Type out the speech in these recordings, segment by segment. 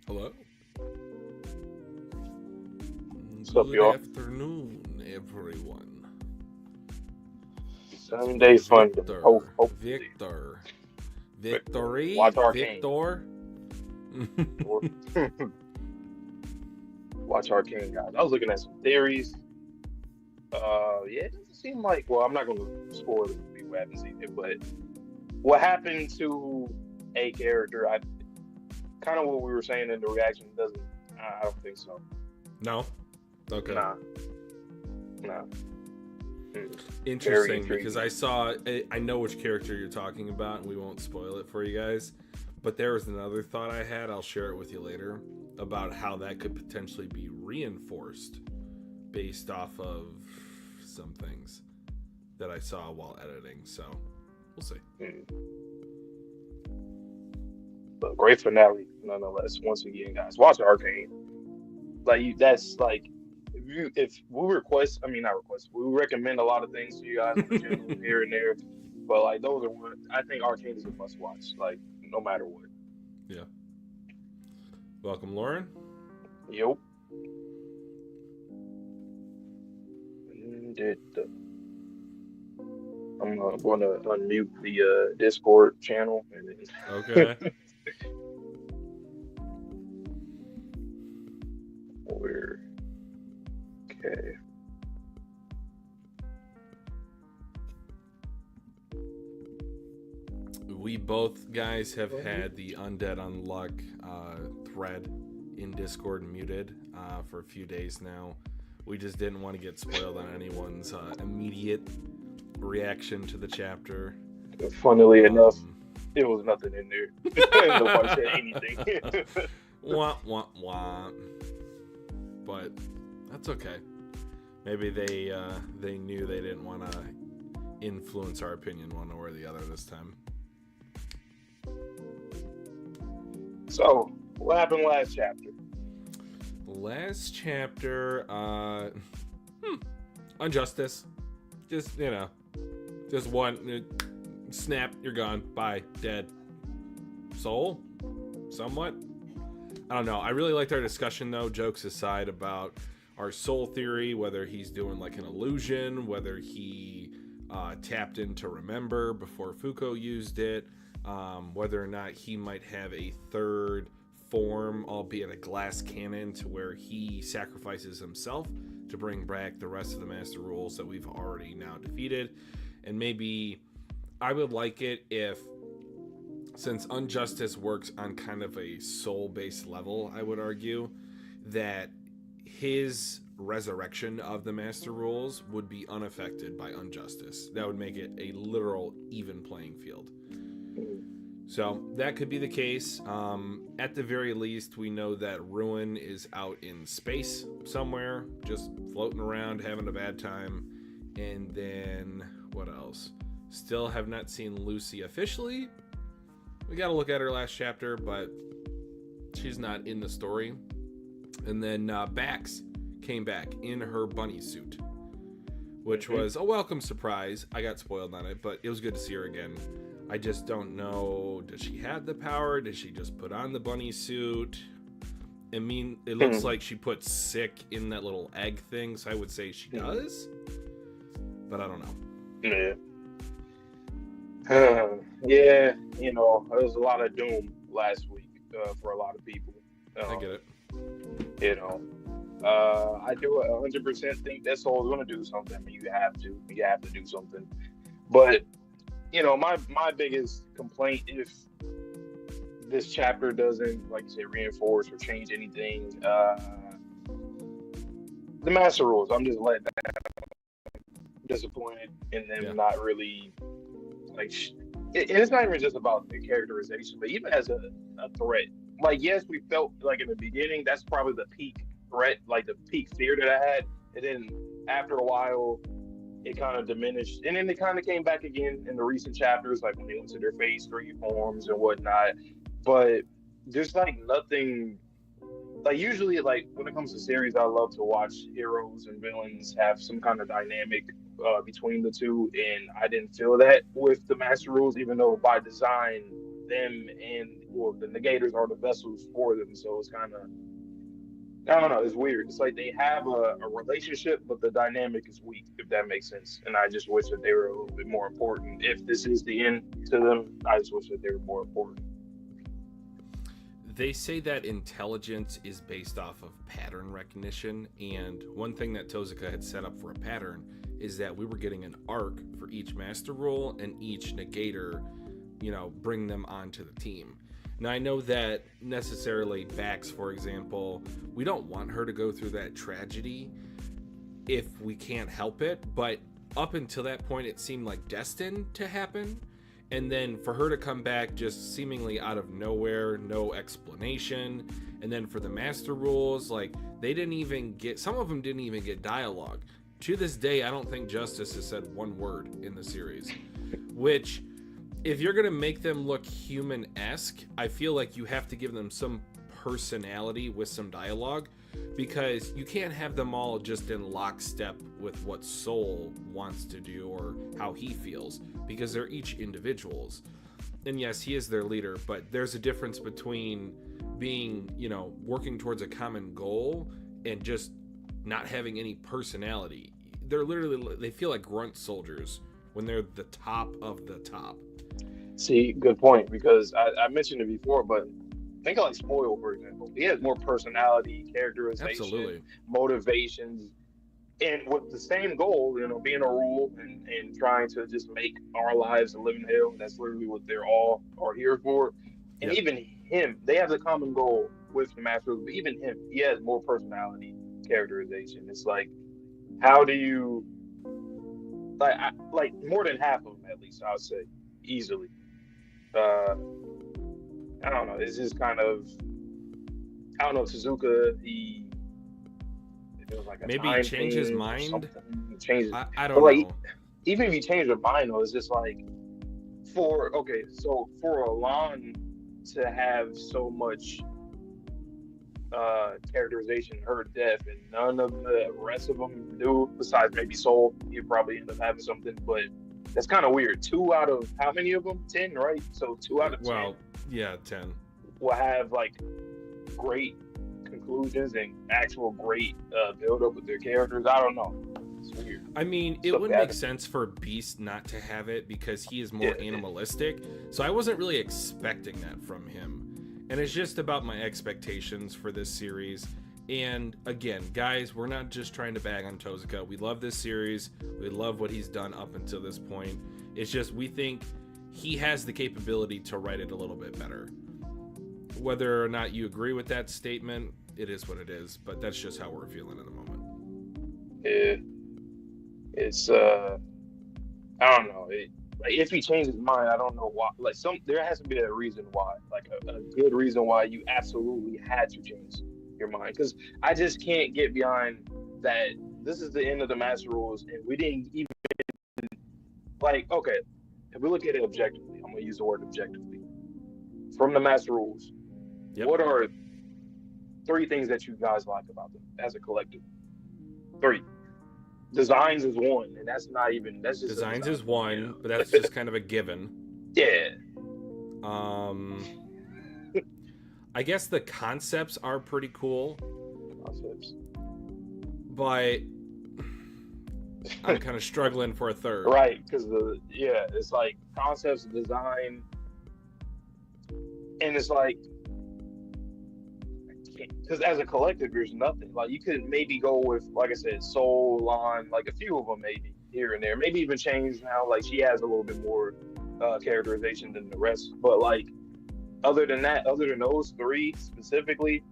Hello. What's up, Good y'all? afternoon, everyone. It's me, Sunday fun day. Victor. Hopefully. Victor. Victor. Victory. Watch Arcane. Victor. Or- Watch Arcane, guys. I was looking at some theories. Yeah, it doesn't seem like. Well, I'm not going to spoil it for people who haven't seen it, but what happened to a character? I kind of what we were saying in the reaction doesn't. I don't think so. No. Okay. Nah. Nah. Very Interesting, intriguing. because I know which character you're talking about, and we won't spoil it for you guys. But there was another thought I had. I'll share it with you later about how that could potentially be reinforced based off of some things that I saw while editing. So we'll see. But great finale, nonetheless. Once again, guys, watch Arcane. That's like if we request, I mean not request, we recommend a lot of things to you guys on the channel here and there, but like those are one. I think Arcane is a must watch, like no matter what. Yeah. Welcome, Lauren. Yep. I'm going to unmute the Discord channel and then. Okay. We're okay. We both guys have had the Undead Unluck thread in Discord muted for a few days now. We just didn't want to get spoiled on anyone's immediate reaction to the chapter. Funnily enough, there was nothing in there. Nobody said anything. Wah, wah, wah. But that's okay. Maybe they knew they didn't want to influence our opinion one way or the other this time. So, what happened last chapter? Last chapter, Injustice. Just, just one, snap, you're gone, bye, dead. Soul? Somewhat? I don't know. I really liked our discussion, though, jokes aside, about our soul theory, whether he's doing like an illusion, whether he tapped in to remember before Foucault used it, whether or not he might have a third form, albeit a glass cannon, to where he sacrifices himself to bring back the rest of the Master Rules that we've already now defeated. And maybe I would like it if, since Injustice works on kind of a soul-based level, I would argue, that his resurrection of the Master Rules would be unaffected by Injustice. That would make it a literal even playing field. So that could be the case. At the very least, we know that Ruin is out in space somewhere, just floating around, having a bad time. And then, what else? Still have not seen Lucy officially. We got to look at her last chapter, but she's not in the story. And then Bax came back in her bunny suit, which was a welcome surprise. I got spoiled on it, but it was good to see her again. I just don't know, does she have the power? Did she just put on the bunny suit? I mean, it looks like she put sick in that little egg thing, so I would say she does. But I don't know. Yeah. Yeah, there was a lot of doom last week for a lot of people. I get it. I do 100% think that Soul is going to do something. You have to do something. But my biggest complaint, if this chapter doesn't, like you say, reinforce or change anything, the Master Rules. I'm just letting that. Disappointed in them not really like. It's not even just about the characterization, but even as a threat. Like, yes, we felt like in the beginning that's probably the peak threat, like the peak fear that I had, and then after a while, it kind of diminished, and then it kind of came back again in the recent chapters, like when they went to their phase 3 forms and whatnot. But there's like nothing. Like usually, like when it comes to series, I love to watch heroes and villains have some kind of dynamic between the two, and I didn't feel that with the Master Rules, even though by design them and well, the negators are the vessels for them. So it's kind of, I don't know, it's weird. It's like they have a relationship, but the dynamic is weak, if that makes sense. And I just wish that they were a little bit more important. If this is the end to them, I just wish that they were more important. They say that intelligence is based off of pattern recognition, and one thing that Tozuka had set up for a pattern is that we were getting an arc for each master role and each negator, bring them onto the team. Now, I know that necessarily Bax, for example, we don't want her to go through that tragedy if we can't help it, but up until that point, it seemed like destined to happen. And then for her to come back just seemingly out of nowhere, no explanation. And then for the master rules, like, they didn't even get, some of them didn't even get dialogue. To this day, I don't think Justice has said one word in the series. Which, if you're going to make them look human-esque, I feel like you have to give them some personality with some dialogue. Because you can't have them all just in lockstep with what Soul wants to do or how he feels, because they're each individuals. And yes, he is their leader, but there's a difference between being, working towards a common goal and just not having any personality. They're literally, they feel like grunt soldiers when they're the top of the top. See, good point, because I mentioned it before, but think of like Spoil, for example. He has more personality, characterization, Absolutely. motivations, and with the same goal, being a rule and trying to just make our lives a living hell. That's literally what they're all are here for. And even him, they have the common goal with the master, but even him, he has more personality, characterization. It's like, how do you like more than half of them, at least, I would say, easily. I don't know. It's just kind of, I don't know. Tezuka, it was like a maybe he changed his mind. I don't know. Even if he changed his mind, though, it's just like for Alon to have so much characterization in her death, and none of the rest of them do, besides maybe Soul. He'd probably end up having something, but that's kind of weird. 2 out of how many of them? 10, right? So 2 out of 10. Well, yeah, 10 will have like great conclusions and actual great build up with their characters. I don't know. It's weird. I mean, it would make sense for Beast not to have it because he is more animalistic. So I wasn't really expecting that from him. And it's just about my expectations for this series. And again, guys, we're not just trying to bag on Tozuka. We love this series. We love what he's done up until this point. It's just we think he has the capability to write it a little bit better. Whether or not you agree with that statement, it is what it is. But that's just how we're feeling at the moment. Yeah. It's I don't know. Like if he changes his mind, I don't know why. Like there has to be a reason why. Like a good reason why you absolutely had to change your mind, because I just can't get behind that. This is the end of the master rules, and we didn't even okay. If we look at it objectively, I'm gonna use the word objectively. From the master rules, what are 3 things that you guys like about them as a collective? 3. Designs is 1, and that's not even. That's just designs is 1, but that's just kind of a given. Yeah. I guess the concepts are pretty cool. But I'm kind of struggling for a 3rd. Right, because it's like concepts, design, and it's like, because as a collective, there's nothing. Like you could maybe go with, like I said, Soul, Lon, like a few of them maybe here and there. Maybe even change how like she has a little bit more characterization than the rest. But like other than those 3 specifically,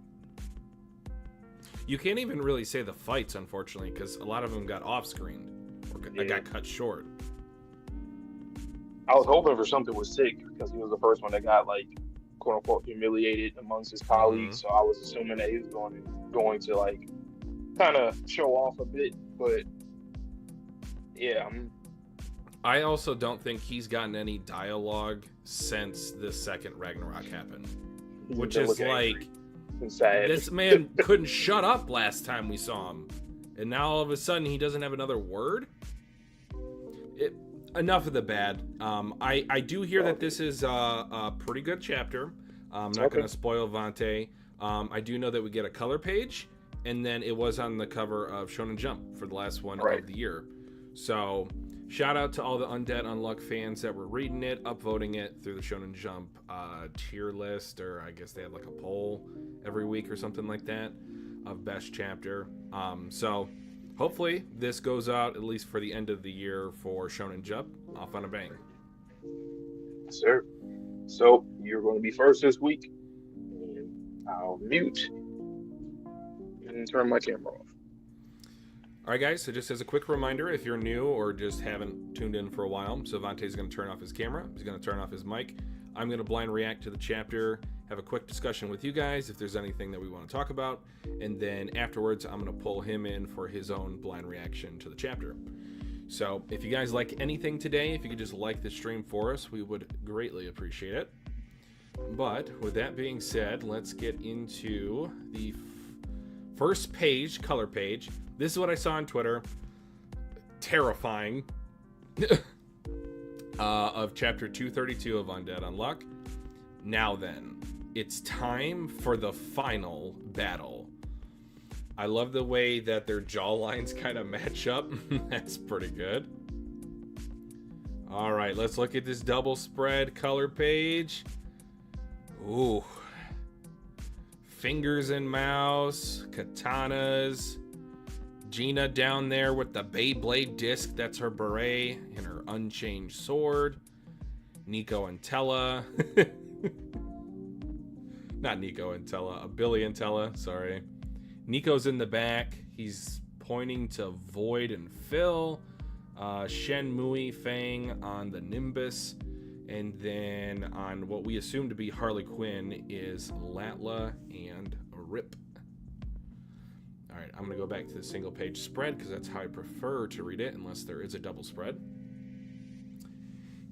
you can't even really say the fights, unfortunately, because a lot of them got off-screened or got cut short. I was hoping for something with Sick because he was the first one that got like quote unquote humiliated amongst his colleagues. So I was assuming that he was going to like kind of show off a bit, but yeah. I also don't think he's gotten any dialogue since the second Ragnarok happened, which is like, this man couldn't shut up last time we saw him, and now all of a sudden he doesn't have another word. enough of the bad. I do hear that this is a pretty good chapter. I'm not going to spoil Vante. I do know that we get a color page, and then it was on the cover of Shonen Jump for the last one of the year. So shout out to all the Undead Unluck fans that were reading it, upvoting it through the Shonen Jump tier list, or I guess they had like a poll every week or something like that of best chapter. So hopefully this goes out at least for the end of the year for Shonen Jump off on a bang. Sir. So you're going to be first this week. I'll mute and turn my camera off. All right, guys, so just as a quick reminder, if you're new or just haven't tuned in for a while, so Vante's going to turn off his camera. He's going to turn off his mic. I'm going to blind react to the chapter, have a quick discussion with you guys if there's anything that we want to talk about, and then afterwards, I'm going to pull him in for his own blind reaction to the chapter. So if you guys like anything today, if you could just like the stream for us, we would greatly appreciate it. But with that being said, let's get into the first page, color page. This is what I saw on Twitter. Terrifying. Of chapter 232 of Undead Unluck. Now then, it's time for the final battle. I love the way that their jawlines kind of match up. That's pretty good. All right, let's look at this double spread color page. Ooh. Fingers and mouse, katanas. Gina down there with the Beyblade disc, that's her beret, and her unchanged sword. Nico and Tella. Not Nico and Tella, Billy and Tella, sorry. Nico's in the back. He's pointing to Void and Phil. Shenmue Fang on the Nimbus. And then on what we assume to be Harley Quinn is Latla and Rip. All right, I'm going to go back to the single page spread because that's how I prefer to read it unless there is a double spread.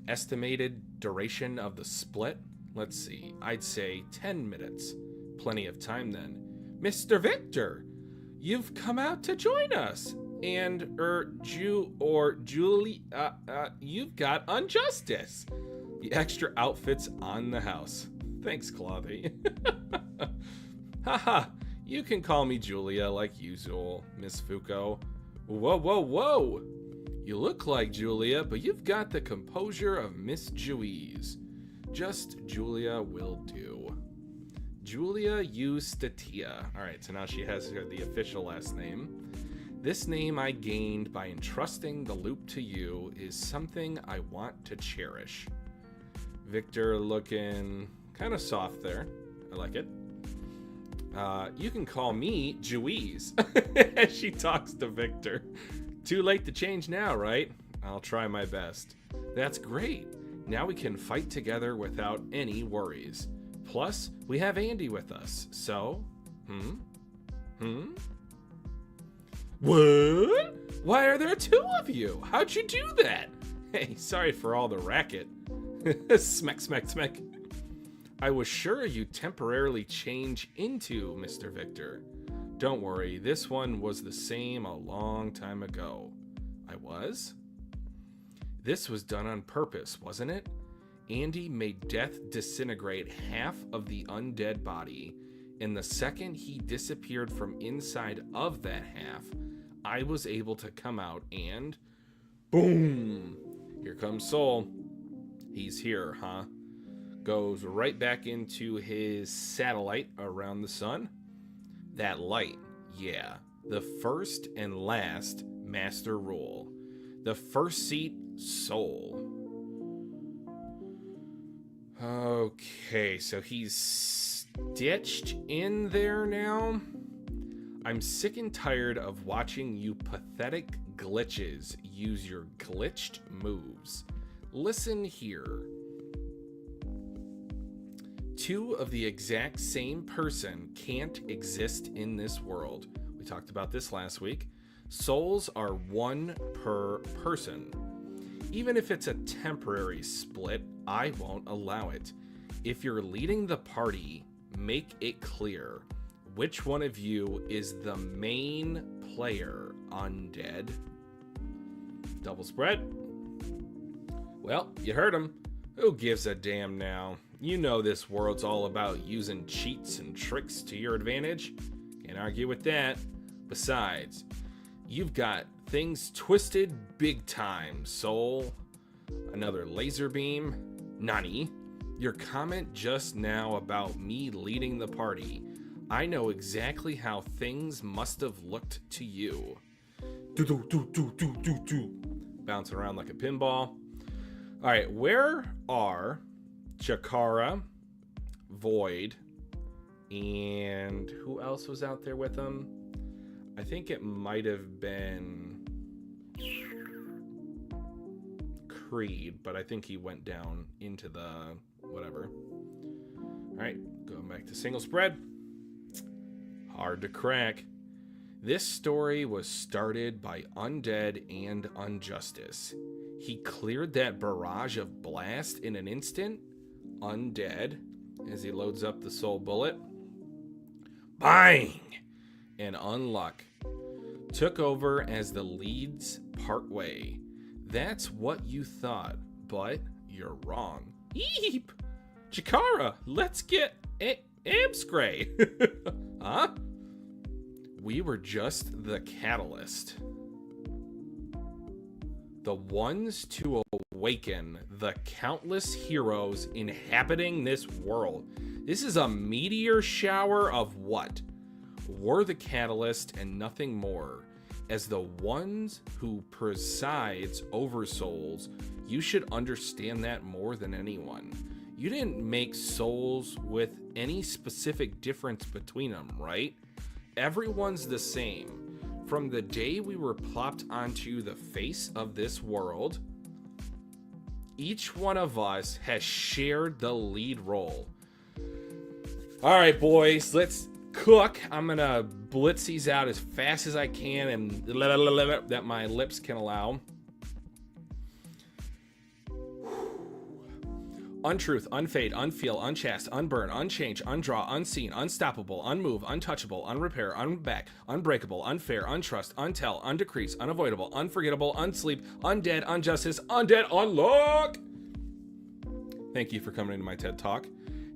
Estimated duration of the split? Let's see. I'd say 10 minutes. Plenty of time then. Mr. Victor, you've come out to join us. And, Julie, you've got Unjustice. The extra outfit's on the house. Thanks, Clothy. Haha, you can call me Julia like usual, Miss Fuko. Whoa, whoa, whoa! You look like Julia, but you've got the composure of Miss Juiz. Just Julia will do. Julia Eustatia. Alright, so now she has the official last name. This name I gained by entrusting the loop to you is something I want to cherish. Victor looking kind of soft there. I like it. You can call me Juiz as she talks to Victor. Too late to change now, right? I'll try my best. That's great. Now we can fight together without any worries. Plus, we have Andy with us, so... What? Why are there two of you? How'd you do that? Hey, sorry for all the racket. Smack, smack, smack. I was sure you'd temporarily change into Mr. Victor. Don't worry, this one was the same a long time ago. I was? This was done on purpose, wasn't it? Andy made death disintegrate half of the undead body, and the second he disappeared from inside of that half, I was able to come out and... boom! Here comes Soul. He's here, huh? Goes right back into his satellite around the sun. That light, yeah. The first and last master rule. The first seat, Soul. Okay, so he's stitched in there now. I'm sick and tired of watching you pathetic glitches use your glitched moves. Listen here. Two of the exact same person can't exist in this world. We talked about this last week. Souls are one per person. Even if it's a temporary split, I won't allow it. If you're leading the party, make it clear which one of you is the main player, Undead. Double spread. Well, you heard him. Who gives a damn now? You know this world's all about using cheats and tricks to your advantage. Can't argue with that. Besides, you've got things twisted big time, Soul. Another laser beam? Nani? Your comment just now about me leading the party. I know exactly how things must have looked to you. Bouncing around like a pinball. Alright, where are Chikara, Void, and who else was out there with them? I think it might have been Creed, but I think he went down into the whatever. Alright, going back to single spread. Hard to crack. This story was started by Undead and Unjustice. He cleared that barrage of blast in an instant. Undead, as he loads up the soul bullet. Bang! And Unluck took over as the leads partway. That's what you thought, but you're wrong. Eep! Chikara, let's get Amscray. Huh? We were just the catalyst. The ones to awaken the countless heroes inhabiting this world. This is a meteor shower of what? We're the catalyst and nothing more. As the ones who presides over souls, you should understand that more than anyone. You didn't make souls with any specific difference between them, right? Everyone's the same. From the day we were plopped onto the face of this world, each one of us has shared the lead role. All right, boys, let's cook. I'm gonna blitz these out as fast as I can and that my lips can allow. Untruth, unfade, unfeel, unchast, unburn, unchange, undraw, unseen, unstoppable, unmove, untouchable, unrepair, unback, unbreakable, unfair, untrust, untell, undecrease, unavoidable, unforgettable, unsleep, undead, unjustice, undead, unluck. Thank you for coming into my TED Talk.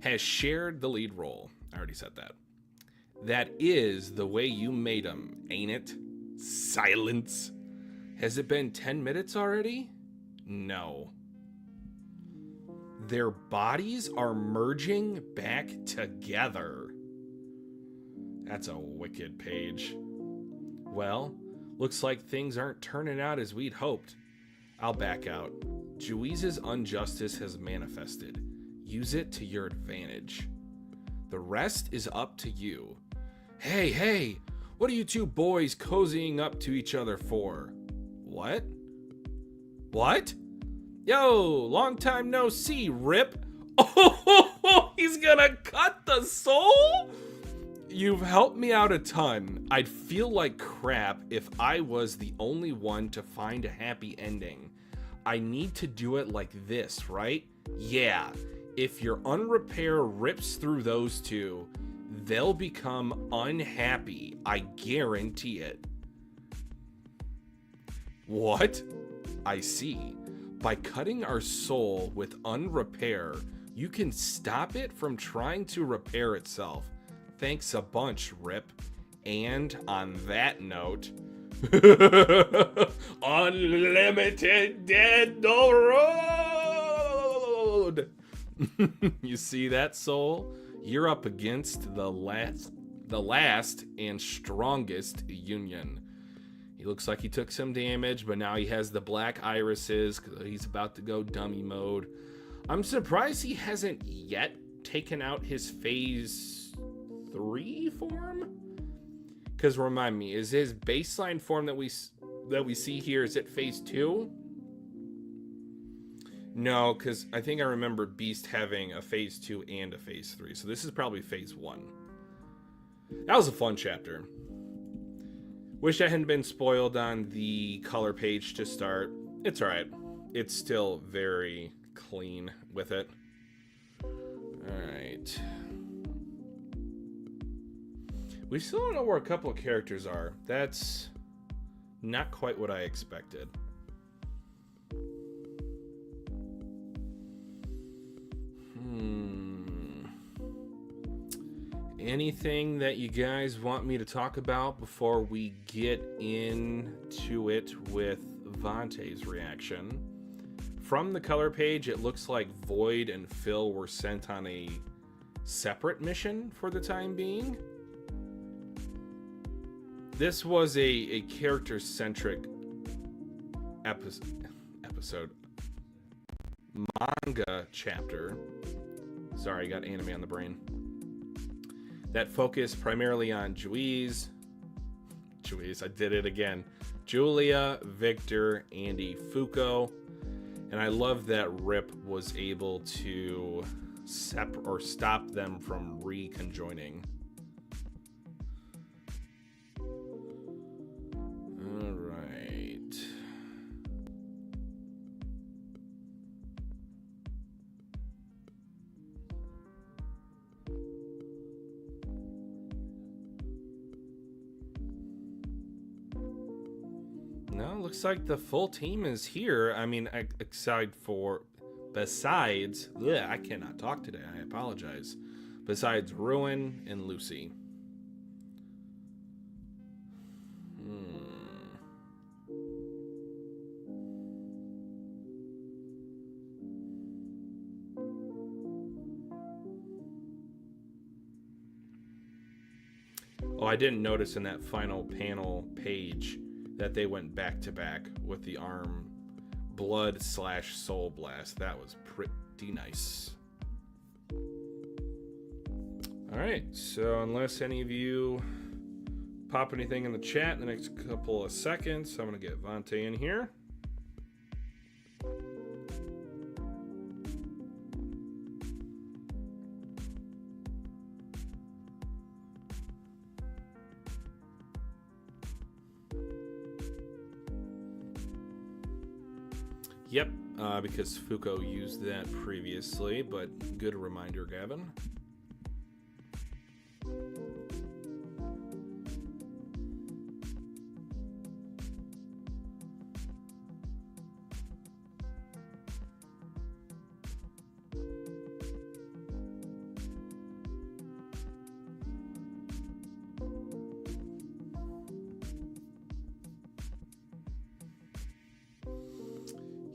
Has shared the lead role. I already said that. That is the way you made them, ain't it? Silence. Has it been 10 minutes already? No. Their bodies are merging back together. That's a wicked page. Well, looks like things aren't turning out as we'd hoped. I'll back out. Juice's injustice has manifested. Use it to your advantage. The rest is up to you. Hey, what are you two boys cozying up to each other for? What? Yo, long time no see, Rip. Oh, he's gonna cut the soul? You've helped me out a ton. I'd feel like crap if I was the only one to find a happy ending. I need to do it like this, right? Yeah, if your unrepair rips through those two, they'll become unhappy. I guarantee it. What? I see. By cutting our soul with unrepair, you can stop it from trying to repair itself. Thanks a bunch, Rip. And on that note, unlimited dead the road. You see that, soul? You're up against the last and strongest union. He looks like he took some damage, but now he has the black irises because he's about to go dummy mode. I'm surprised he hasn't yet taken out his phase 3 form. Because remind me, is his baseline form that we see here, is it phase 2? No, because I think I remember Beast having a phase 2 and a phase 3. So this is probably phase 1. That was a fun chapter. Wish I hadn't been spoiled on the color page to start. It's alright. It's still very clean with it. Alright. We still don't know where a couple of characters are. That's not quite what I expected. Anything that you guys want me to talk about before we get into it with Vante's reaction? From the color page, it looks like Void and Phil were sent on a separate mission for the time being. This was a character-centric episode. Manga chapter. Sorry, I got anime on the brain. That focused primarily on Juiz, I did it again. Julia, Victor, Andy, Fuko. And I love that Rip was able to stop them from reconjoining. All right. No, looks like the full team is here. I mean, besides, I cannot talk today. I apologize. Besides Ruin and Lucy. Oh, I didn't notice in that final panel page that they went back to back with the arm blood/soul blast. That was pretty nice. All right, so unless any of you pop anything in the chat in the next couple of seconds, I'm gonna get Vante in here. Yep, because Fuko used that previously, but good reminder, Gavin.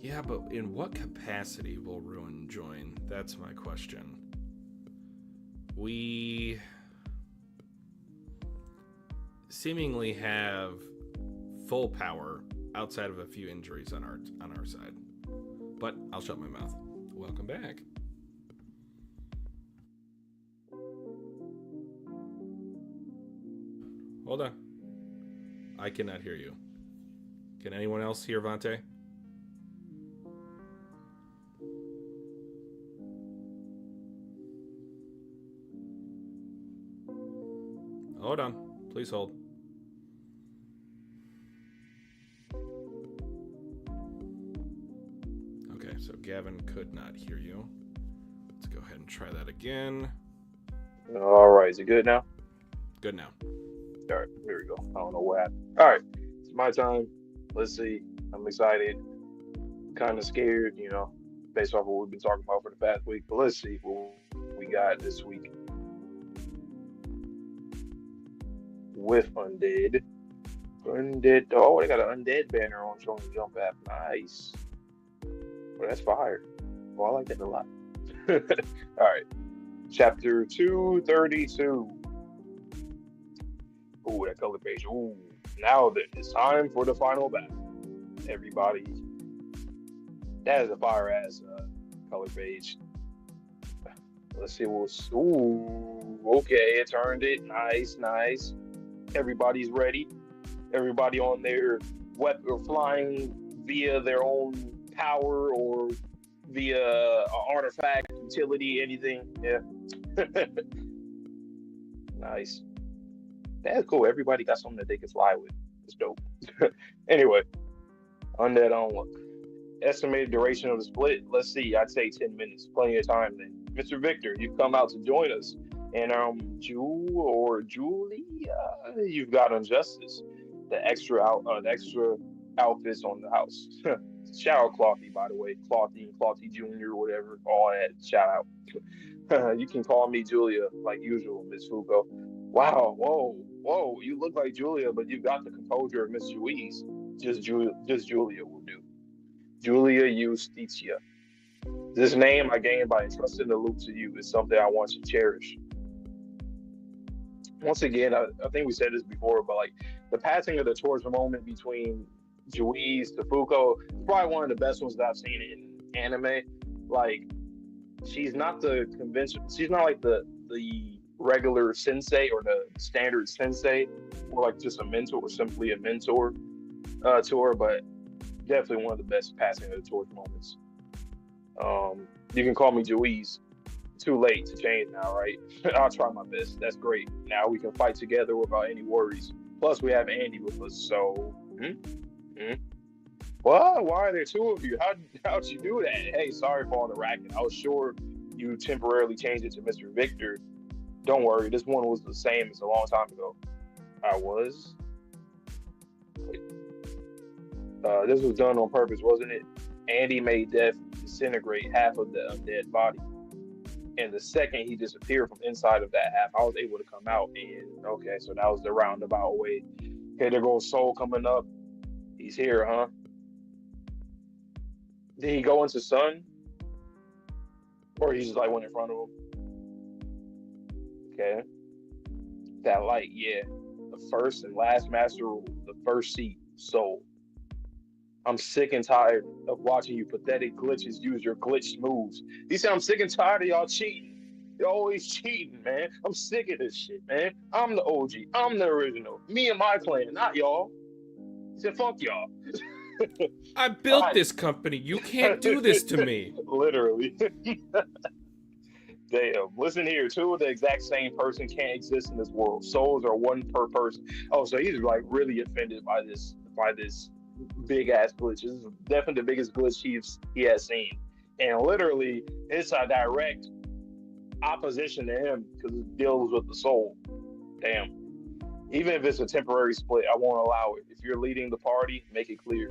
Yeah, but in what capacity will Ruin join? That's my question. We seemingly have full power outside of a few injuries on our side. But I'll shut my mouth. Welcome back. Hold on. I cannot hear you. Can anyone else hear Vante? Hold on. Please hold. Okay, so Gavin could not hear you. Let's go ahead and try that again. All right, is it good now? Good now. All right, here we go. I don't know what happened. All right, it's my time. Let's see. I'm excited, kind of scared, based off of what we've been talking about for the past week. But let's see what we got this week. With Undead. Oh, they got an Undead banner on showing the jump app. Nice. Well, that's fire. Well, I like that a lot. All right. Chapter 232. Ooh, that color page. Ooh. Now then, it's time for the final battle. Everybody. That is a fire-ass color page. Let's see what's... Ooh. Okay, it turned it. Nice. Everybody's ready. Everybody on their weapon or flying via their own power or via artifact, utility, anything. Yeah. Nice. That's cool. Everybody got something that they can fly with. It's dope. Anyway, Undead Unluck. Estimated duration of the split. Let's see. I'd say 10 minutes. Plenty of time then. Mr. Victor, you've come out to join us. And Julie, you've got Injustice. The extra outfits on the house. Shout out Clothy, by the way. Clothy Jr., whatever. All that. Shout out. You can call me Julia, like usual, Miss Fuko. Wow, whoa, you look like Julia, but you've got the composure of Miss Juiz. Just Julia will do. Julia Justitia. This name I gained by entrusting the loop to you is something I want to cherish. Once again, I think we said this before, but like the passing of the torch moment between Juiz to Fuko is probably one of the best ones that I've seen in anime. Like, she's not the conventional, she's not like the regular sensei or the standard sensei, or like just a mentor or simply a mentor to her, but definitely one of the best passing of the torch moments. You can call me Juiz. Too late to change now, right? I'll try my best. That's great. Now we can fight together without any worries. Plus, we have Andy with us. So, Well, why are there two of you? How'd you do that? Hey, sorry for all the racket. I was sure you temporarily changed it to Mr. Victor. Don't worry, this one was the same as a long time ago. I was. Wait. This was done on purpose, wasn't it? Andy made death disintegrate half of the undead body. And the second he disappeared from inside of that half, I was able to come out. And okay, so that was the roundabout way. Okay, there goes Soul coming up. He's here, huh? Did he go into Sun? Or he's just like went in front of him? Okay. That light, yeah. The first and last master rule, the first seat, Soul. I'm sick and tired of watching you pathetic glitches use your glitched moves. You say I'm sick and tired of y'all cheating. You're always cheating, man. I'm sick of this shit, man. I'm the OG. I'm the original. Me and my clan, not y'all. He said, fuck y'all. I built this company. You can't do this to me. Literally. Damn. Listen here. Two of the exact same person can't exist in this world. Souls are one per person. Oh, so he's like really offended by this big ass glitch. This is definitely the biggest glitch he has seen, and literally it's a direct opposition to him because it deals with the soul. Damn. Even if it's a temporary split, I won't allow it. If you're leading the party, make it clear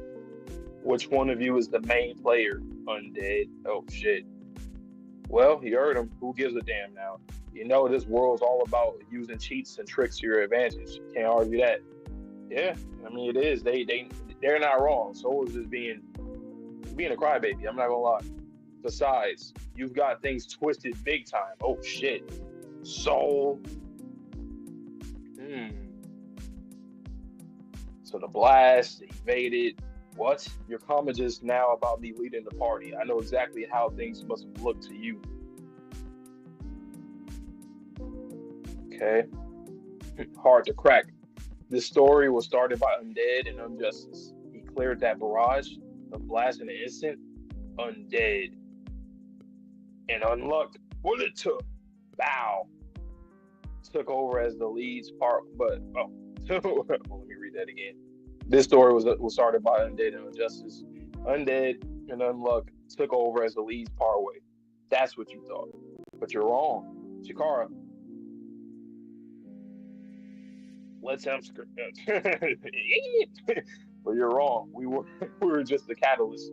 which one of you is the main player. Undead. Oh shit. Well, you heard him. Who gives a damn now? You know this world's all about using cheats and tricks to your advantage. Can't argue that. Yeah, I mean it is. They're not wrong. Soul is just being a crybaby. I'm not gonna lie. Besides, you've got things twisted big time. Oh shit, Soul. So the blast evaded. What? Your comment just now about me leading the party. I know exactly how things must have looked to you. Okay. Hard to crack. This story was started by Undead and Injustice. He cleared that barrage of blast in an instant. Undead and Unluck. What it took. Bow. Took over as the lead's part, but let me read that again. This story was started by Undead and Injustice. Undead and Unluck took over as the lead's partway. That's what you thought, but you're wrong. Chikara. Let's have but you're wrong. We were just the catalyst,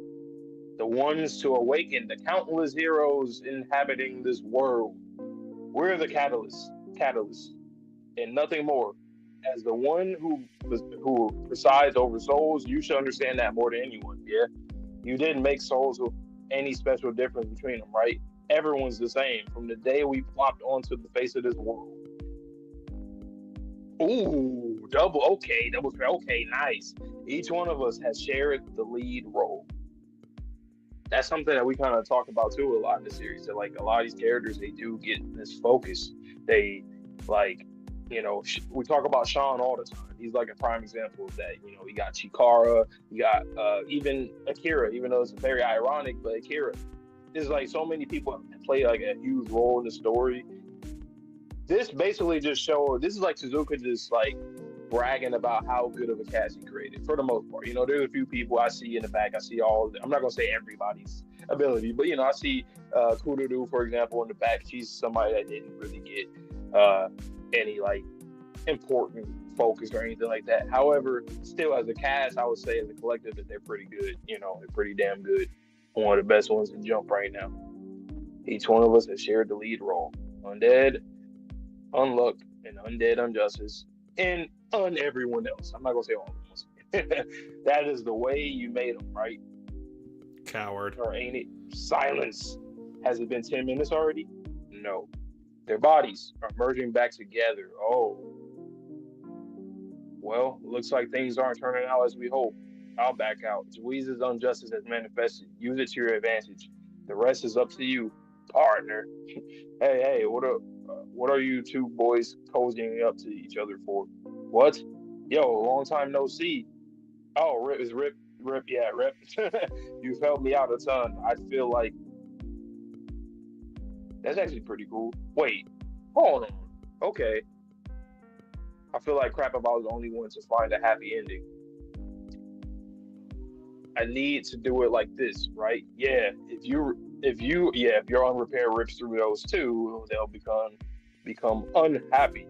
the ones to awaken the countless heroes inhabiting this world. We're the catalyst, and nothing more. As the one who presides over souls, you should understand that more than anyone. Yeah, you didn't make souls with any special difference between them, right? Everyone's the same from the day we flopped onto the face of this world. Ooh, okay, nice. Each one of us has shared the lead role. That's something that we kind of talk about too a lot in the series. That like a lot of these characters, they do get this focus. They like, we talk about Sean all the time. He's like a prime example of that. You got Chikara, you got even Akira, even though it's very ironic, but Akira. There's like so many people play like a huge role in the story. This basically just showed, this is like Tozuka just like bragging about how good of a cast he created for the most part. There's a few people I see in the back. I see I'm not going to say everybody's ability, but I see Kururu, for example, in the back. She's somebody that didn't really get any like important focus or anything like that. However, still as a cast, I would say as a collective that they're pretty good. They're pretty damn good. One of the best ones in Jump right now. Each one of us has shared the lead role. Undead, Unluck, and Undead Unjustice, and everyone else. I'm not gonna say all of us. That is the way you made them, right? Coward. Or ain't it? Silence. Has it been 10 minutes already? No. Their bodies are merging back together. Oh. Well, looks like things aren't turning out as we hope. I'll back out. Dweez's injustice has manifested. Use it to your advantage. The rest is up to you, partner. Hey, what are you two boys cozying up to each other for? What? Yo, long time no see. Oh, Rip, yeah, Rip. You've helped me out a ton. I feel like that's actually pretty cool. Wait, hold on. Okay. I feel like crap if I was the only one to find a happy ending. I need to do it like this, right? Yeah, if your unrepair rips through those two, they'll become unhappy.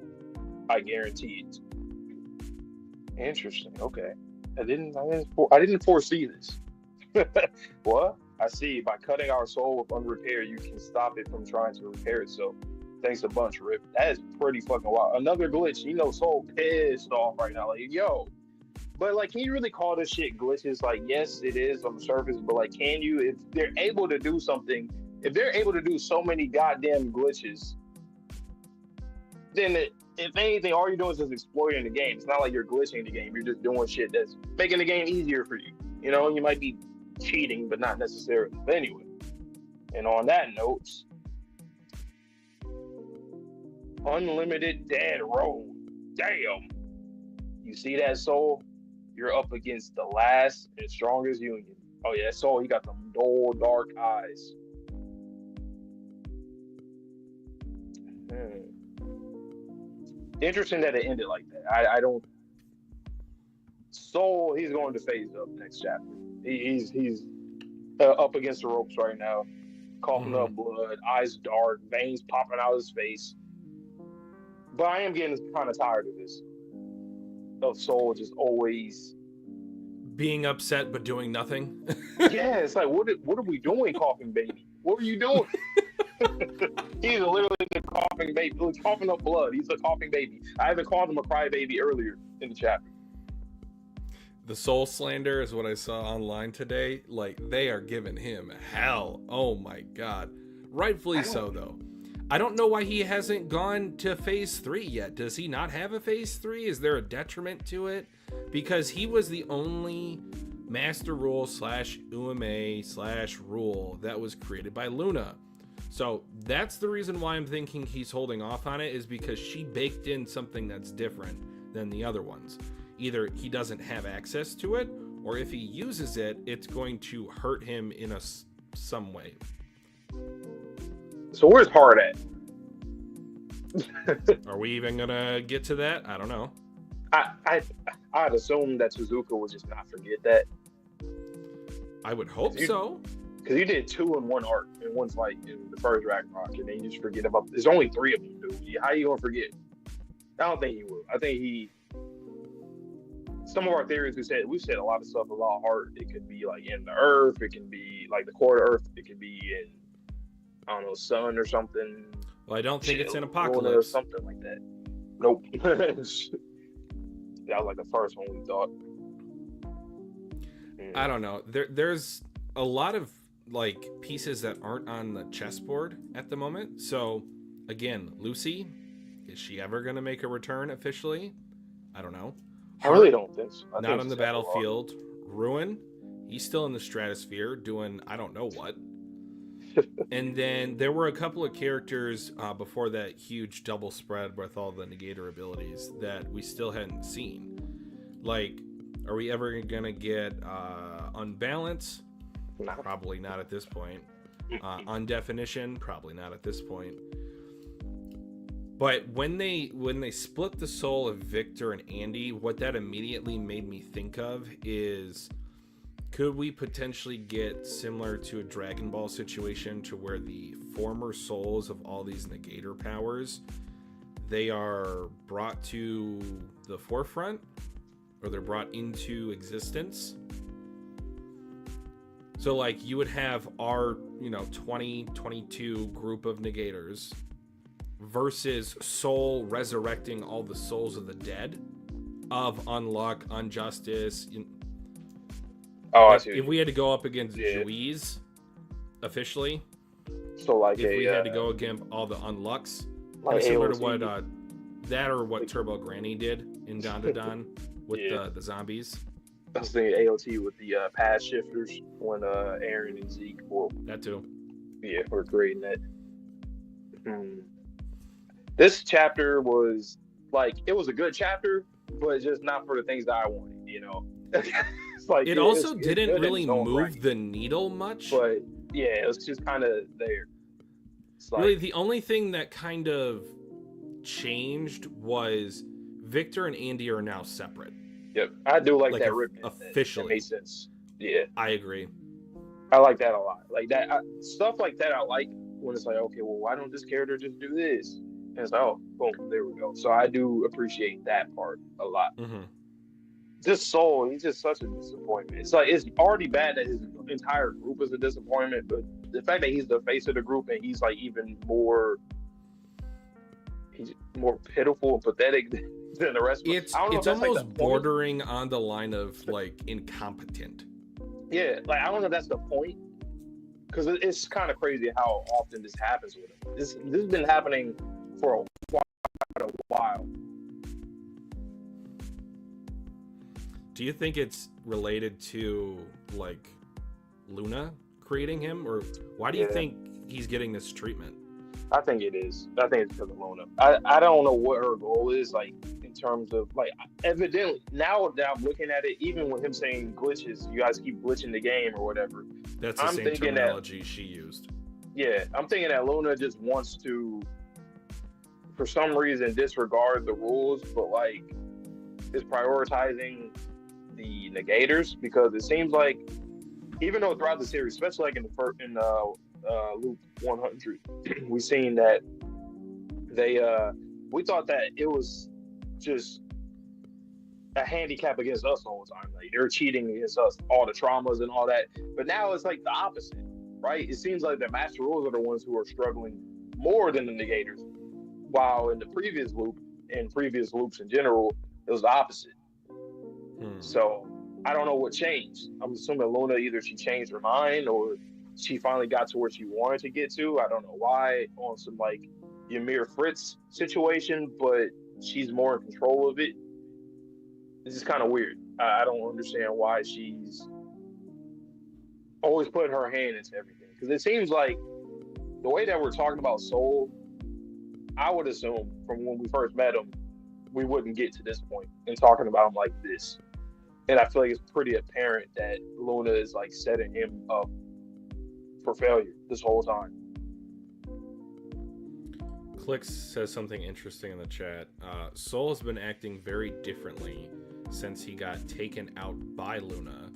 I guarantee it. Interesting. Okay. I didn't foresee this. What? I see. By cutting our soul with unrepair, you can stop it from trying to repair itself. Thanks a bunch, Rip. That is pretty fucking wild. Another glitch. Soul pissed off right now. Like, yo. But like, can you really call this shit glitches? Like, yes, it is on the surface, but like, can you? If they're able to do something, if they're able to do so many goddamn glitches, then if anything, all you're doing is just exploiting the game. It's not like you're glitching the game. You're just doing shit that's making the game easier for you. You might be cheating, but not necessarily. But anyway, and on that note, unlimited dead roll. Damn. You see that, Soul? You're up against the last and strongest union. Oh yeah, Soul, he got them dull, dark eyes. Interesting that it ended like that. I don't. Soul, he's going to phase up next chapter. He's up against the ropes right now, coughing up blood, eyes dark, veins popping out of his face. But I am getting kind of tired of this. Of Soul just always being upset but doing nothing. Yeah, it's like, what are we doing, coughing baby? What are you doing? He's literally a coughing baby. He's coughing up blood. He's a coughing baby. I even called him a crybaby earlier in the chapter. The soul slander is what I saw online today. Like, they are giving him hell. Oh my god. Rightfully so, though. I don't know why he hasn't gone to phase 3 yet. Does he not have a phase 3? Is there a detriment to it? Because he was the only master rule / ume / rule that was created by Luna. So that's the reason why I'm thinking he's holding off on it, is because she baked in something that's different than the other ones. Either he doesn't have access to it, or if he uses it, it's going to hurt him in some way. So where's Hard at? Are we even gonna get to that? I don't know. I'd assume that Tozuka would just not forget that. I would hope so. Because you did 2 in one arc, in one fight in the first Ragnarok, and then you just forget about. There's only 3 of them, dude. How you gonna forget? I don't think he will. I think he. Some of our theories we've said a lot of stuff about Heart. It could be like in the Earth. It can be like the core of Earth. It could be in, I don't know, sun or something. Well, I don't think it's an apocalypse or something like that. Nope. That was like the first one we thought. I don't know. There's a lot of like pieces that aren't on the chessboard at the moment. So again, Lucy, is she ever going to make a return officially? I don't know. I really don't think so. Not on the battlefield. Ruin, he's still in the stratosphere doing I don't know what. And then there were a couple of characters before that huge double spread with all the negator abilities that we still hadn't seen. Like, are we ever gonna get Unbalance? No. Probably not at this point. Undefinition? Probably not at this point. But when they split the soul of Victor and Andy, what that immediately made me think of is, could we potentially get similar to a Dragon Ball situation, to where the former souls of all these negator powers, they are brought to the forefront, or they're brought into existence? So like you would have our 2022 group of negators versus Soul resurrecting all the souls of the dead of Unluck, Injustice. Oh, I Like, see. if we had to go up against Juiz officially, So like if we had to go against all the Unlucks, like similar AOT. to what that or what Turbo Granny did in Dandadan with the zombies. I was thinking AOT with the pad shifters when Aaron and Zeke were That too. Yeah, we're creating that. This chapter was like it was a good chapter, but just not for the things that I wanted. It's like It also it's didn't really move the needle much. But yeah, it was just kind of there. It's like, really, the only thing that kind of changed was Victor and Andy are now separate. Yep, I do like that ribbon. Officially, that makes sense. Yeah, I agree. I like that a lot. Like that stuff like that. I like when it's like, okay, well, why don't this character just do this? And it's like, oh, boom, there we go. So I do appreciate that part a lot. Mm-hmm. This Soul, he's just such a disappointment. It's like it's already bad that his entire group is a disappointment, but the fact that he's the face of the group and he's like even more, he's more pitiful and pathetic than the rest of us. It's almost bordering on the line of like incompetent. Yeah, like I don't know if that's the point, because it's kind of crazy how often this happens with him. This has been happening for quite a while. Do you think it's related to like Luna creating him, or why do you think he's getting this treatment? I think it is. I think it's because of Luna. I don't know what her goal is, like in terms of like evidently now that I'm looking at it, even with him saying glitches, you guys keep glitching the game or whatever. That's the same terminology she used. Yeah, I'm thinking that Luna just wants to, for some reason, disregard the rules, but like is prioritizing the negators, because it seems like even though throughout the series, especially like in loop 100, we seen that they we thought that it was just a handicap against us all the time. Like they're cheating against us, all the traumas and all that. But now it's like the opposite, right? It seems like the master rules are the ones who are struggling more than the negators. While in the previous loop and previous loops in general, it was the opposite. So I don't know what changed. I'm assuming Luna, either she changed her mind or she finally got to where she wanted to get to. I don't know why, on some like Ymir Fritz situation, but she's more in control of it. This is kind of weird. I don't understand why she's always putting her hand into everything. Because it seems like the way that we're talking about Soul, I would assume from when we first met him, we wouldn't get to this point in talking about him like this. And I feel like it's pretty apparent that Luna is like setting him up for failure this whole time. Clicks says something interesting in the chat. Soul has been acting very differently since he got taken out by Luna.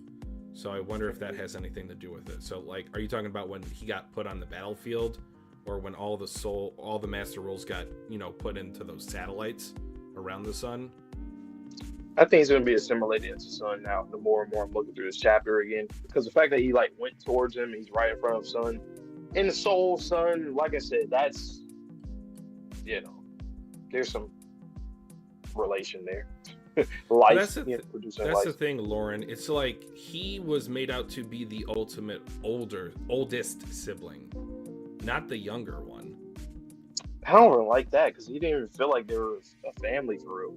So I wonder if that has anything to do with it. So like, are you talking about when he got put on the battlefield, or when all the master rules got, put into those satellites around the sun? I think it's going to be assimilated into Sun now. The more and more I'm looking through this chapter again, because the fact that he like went towards him, he's right in front of Sun, in the Soul Sun. Like I said, that's there's some relation there. Life, that's the thing, Lauren. It's like he was made out to be the ultimate oldest sibling, not the younger one. I don't really like that, because he didn't even feel like there was a family for real.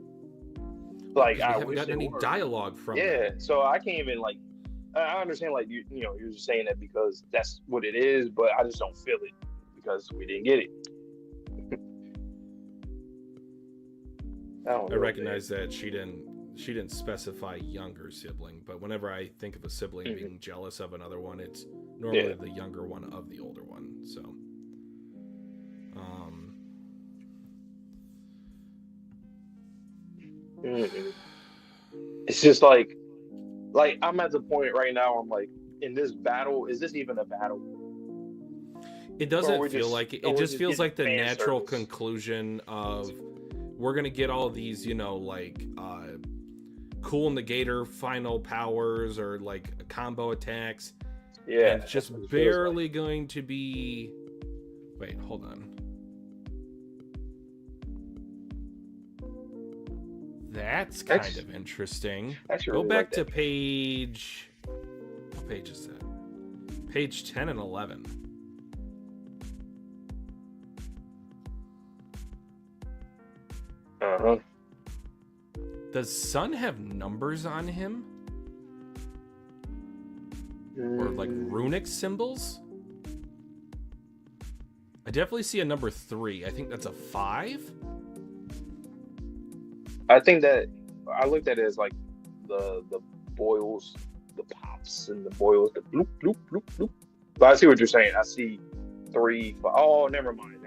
Like I haven't gotten any dialogue from them. So I can't even like. I understand, like you're just saying that because that's what it is, but I just don't feel it because we didn't get it. I recognize that she didn't specify younger sibling, but whenever I think of a sibling being jealous of another one, it's normally the younger one of the older one. So, it's just like I'm at the point right now where I'm like, in this battle, is this even a battle? It doesn't feel like it. It just feels like the natural conclusion of, we're gonna get all these, cool negator final powers or like combo attacks, Yeah. And it's just barely going to be... Wait, hold on. That's kind of interesting. Go back to page... What page is that? Page 10 and 11. Uh-huh. Does Sun have numbers on him? Or like runic symbols? I definitely see a number 3. I think that's a 5. I think that I looked at it as like the boils, the pops and the boils, the bloop bloop bloop bloop. But I see what you're saying. I see 3, 5. Oh, never mind.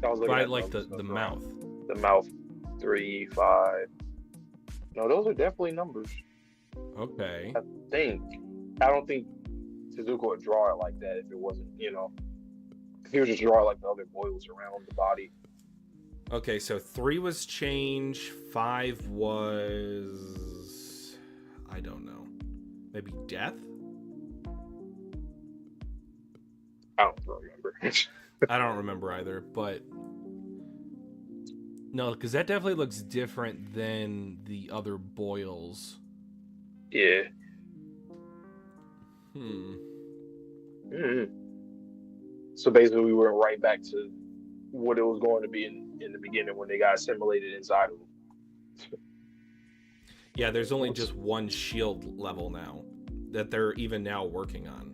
I was looking at like the mouth. The mouth. 3, 5. No, those are definitely numbers. Okay. I don't think Tozuka would draw it like that if it wasn't, he would just draw it like the other boils around the body. Okay, so 3 was change, 5 was... I don't know. Maybe death? I don't remember. I don't remember either, but... No, because that definitely looks different than the other boils. Yeah. So basically, we went right back to what it was going to be in the beginning when they got assimilated inside of them. Yeah, there's only just one shield level now that they're even now working on.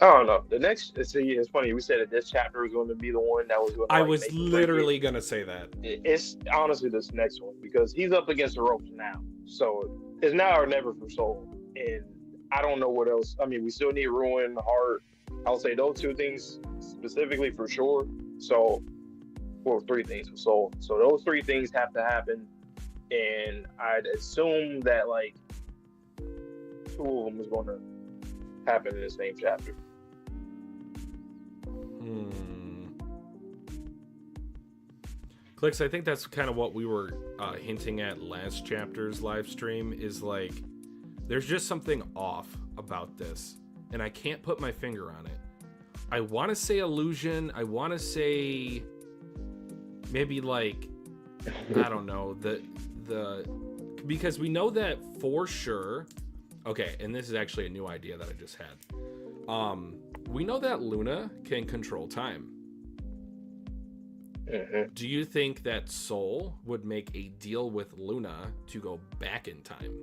I don't know. The next, it's funny. We said that this chapter was going to be the one that was going to. I was literally going to say that. It's honestly this next one because he's up against the ropes now. So it's now or never for Soul. And I don't know what else. I mean, we still need Ruin, Heart. I'll say those 2 things specifically for sure. So, 3 things for Soul. So those 3 things have to happen. And I'd assume that like 2 of them is going to happen in the same chapter. Clicks, I think that's kind of what we were hinting at last chapter's live stream, is like, there's just something off about this, and I can't put my finger on it. I want to say illusion, I want to say maybe like, I don't know, because we know that for sure. Okay, and this is actually a new idea that I just had. We know that Luna can control time. Do you think that Soul would make a deal with Luna to go back in time?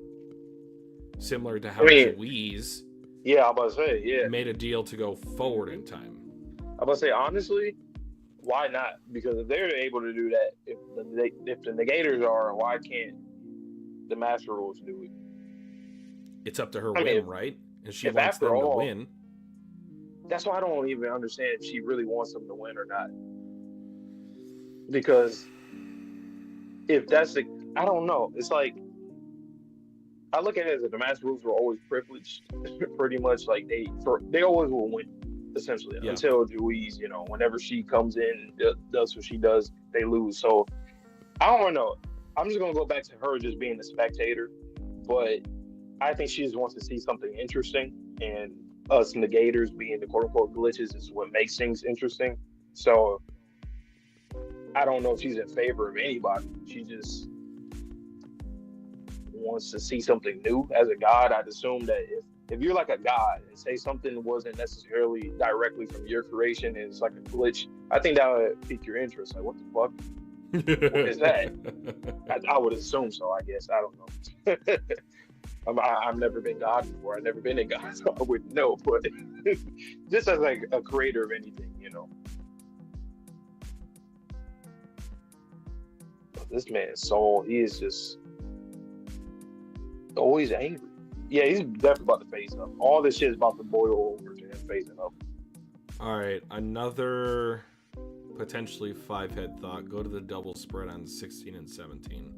Similar to how Louise I'm about to say, made a deal to go forward in time. I'm about to say, honestly, why not? Because if they're able to do that, if the negators are, why can't the Master Rules do it? It's up to her whim, right? And she wants them to win. That's why I don't even understand if she really wants them to win or not. Because if that's I don't know. It's like, I look at it as the Master Rules were always privileged, pretty much. Like they always will win, essentially, until Louise, whenever she comes in and does what she does, they lose. So I don't know. I'm just gonna go back to her just being the spectator, but I think she just wants to see something interesting, and us negators being the quote-unquote glitches is what makes things interesting. So I don't know if she's in favor of anybody. She just wants to see something new. As a god, I'd assume that if you're like a god and say something wasn't necessarily directly from your creation and it's like a glitch, I think that would pique your interest. Like, what the fuck? What is that? I would assume so, I guess. I don't know. I've never been God before. I've never been a God, so I wouldn't know. But just as like a creator of anything, But this man's soul, he is just always angry. Yeah, he's definitely about to phase up. All this shit is about to boil over to him phasing up. All right, another potentially 5-head thought. Go to the double spread on 16 and 17.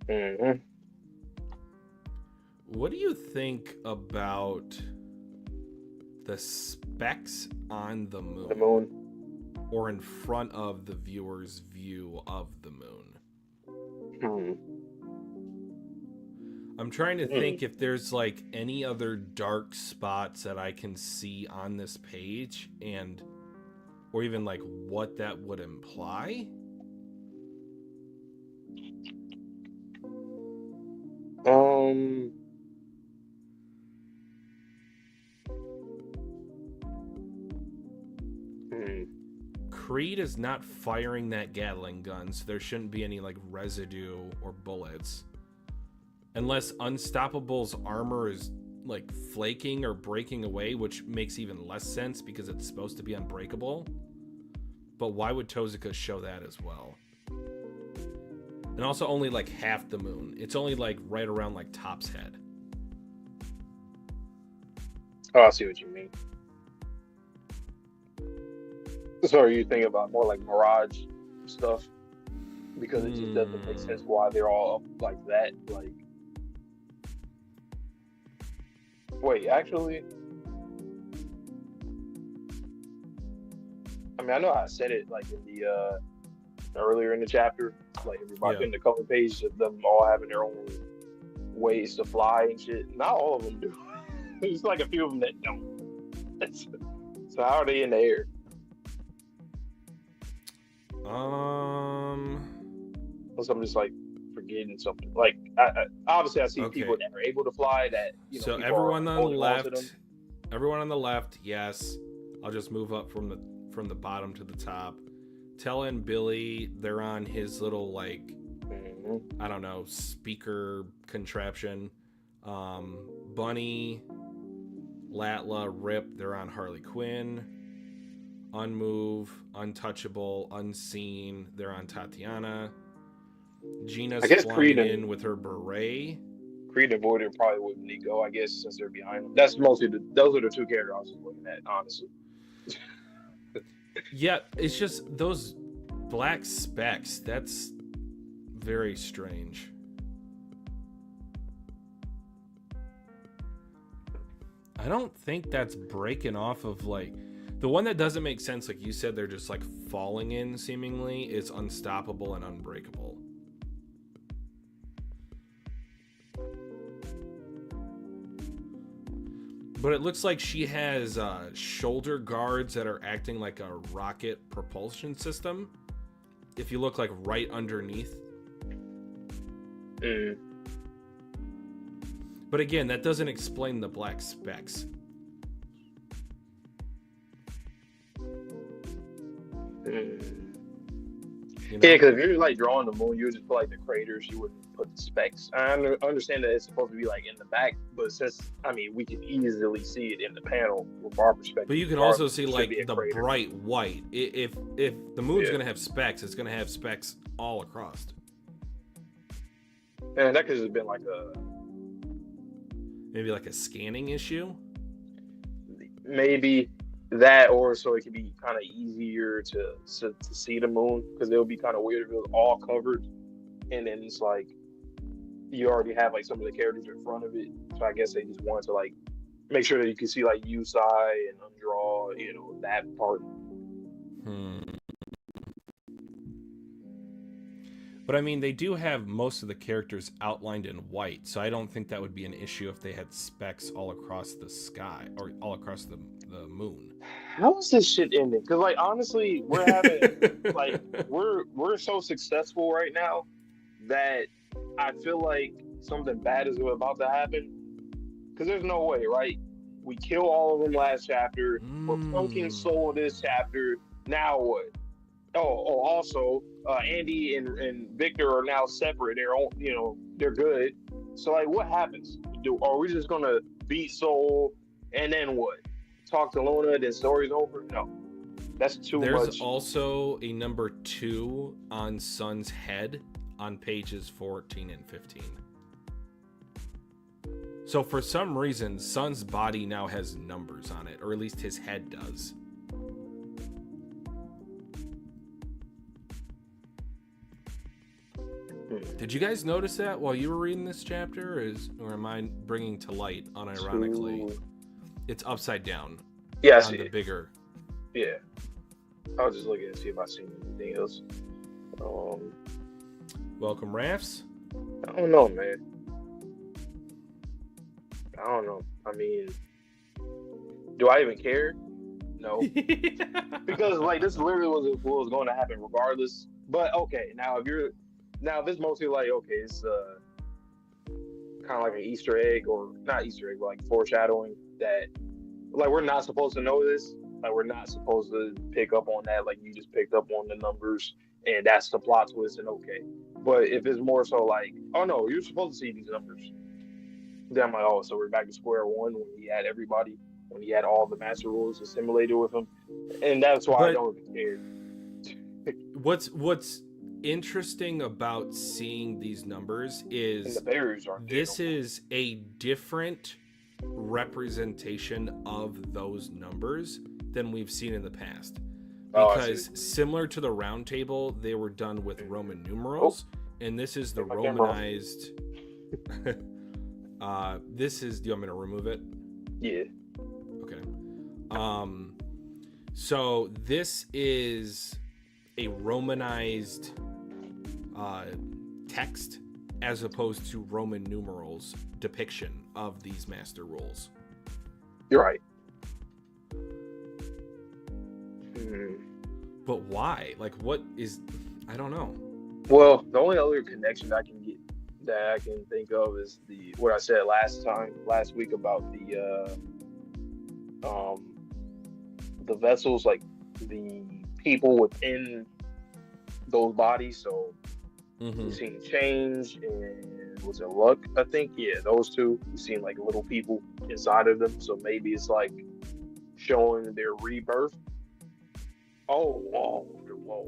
Mm-hmm. What do you think about the specks on the moon? The moon. Or in front of the viewer's view of the moon? I'm trying to think if there's like any other dark spots that I can see on this page, and or even like what that would imply. Creed is not firing that Gatling gun, so there shouldn't be any like residue or bullets. Unless Unstoppable's armor is like flaking or breaking away, which makes even less sense because it's supposed to be unbreakable. But why would Tozuka show that as well? And also only like half the moon. It's only like right around like Top's head. Oh, I see what you mean. So are you thinking about more like Mirage stuff? Because it just doesn't make sense why they're all up like that. Like, wait, actually, I mean, I know I said it like in the earlier in the chapter, like everybody in the cover page of them all having their own ways to fly and shit. Not all of them do. There's like a few of them that don't. So how are they in the air? Unless I'm just like forgetting something. Like, I obviously I see people that are able to fly. That so everyone on the left, yes. I'll just move up from the bottom to the top. Tella and Billy, they're on his little like I don't know, speaker contraption. Bunny, Latla, Rip, they're on Harley Quinn. Unmove, Untouchable, Unseen, they're on Tatiana. Gina's flying in with her beret. Creed and Void probably with Nico, I guess, since they're behind them. That's mostly those are the two characters I was looking at, honestly. Yeah, it's just those black specks. That's very strange. I don't think that's breaking off of like the one that doesn't make sense, like you said, they're just like falling in seemingly, is Unstoppable and Unbreakable. But it looks like she has shoulder guards that are acting like a rocket propulsion system. If you look like right underneath. But again, that doesn't explain the black specks. You know? Yeah, because if you're like drawing the moon, you would just put like the craters. You wouldn't put the specks. I understand that it's supposed to be like in the back, but since we can easily see it in the panel with our perspective. But you can also see like the crater. Bright white. If the moon's gonna have specks, it's gonna have specks all across. And that could have been like maybe like a scanning issue. Maybe. That, or so it could be kind of easier to see the moon, because it would be kind of weird if it was all covered, and then it's like you already have like some of the characters in front of it. So I guess they just wanted to like make sure that you can see like Yusai and Undraw, that part. But I mean, they do have most of the characters outlined in white, so I don't think that would be an issue if they had specks all across the sky or all across the moon. How is this shit ending? Because like honestly, we're having like we're so successful right now that I feel like something bad is about to happen. Because there's no way, right? We kill all of them last chapter. We're plunking Soul this chapter. Now what? Oh, also, Andy and Victor are now separate. They're all, they're good. So like, what happens? Are we just gonna beat Soul and then what? Talk to Luna, then story's over? No, that's too much. There's also a number 2 on Sun's head on pages 14 and 15. So for some reason, Sun's body now has numbers on it, or at least his head does. Did you guys notice that while you were reading this chapter, or am I bringing to light unironically? It's upside down. Yeah, I see the it. Bigger. Yeah. I was just looking to see if I seen anything else. Welcome, Rafts. I don't know, man. I don't know. I mean, do I even care? No, because like this literally was what was going to happen regardless. But okay, now if it's mostly like okay, it's kind of like an Easter egg or not Easter egg, but like foreshadowing that like we're not supposed to know this. Like we're not supposed to pick up on that. Like you just picked up on the numbers, and that's the plot twist. And okay, but if it's more so like, oh no, you're supposed to see these numbers. Then I'm like, oh, so we're back to square one when he had everybody, when he had all the master rules assimilated with him, and that's why I But don't even care. what's interesting about seeing these numbers And is the barriers aren't there. this is a different representation of those numbers than we've seen in the past. Oh, I Because see. similar to the round table, they were done with Roman numerals, and this is the Take my camera off. Romanized. This is. Do you want me to remove it? Yeah. Okay. So this is a Romanized text as opposed to Roman numerals depiction of these master rules. You're right. Hmm. But why? Like, what is? I don't know. Well, the only other connection I can get that I can think of is what I said last week about the vessels, like the people within those bodies. So Mm-hmm. we've seen change and was it luck? I think those two. We've seen like little people inside of them. So maybe it's like showing their rebirth. Oh, whoa.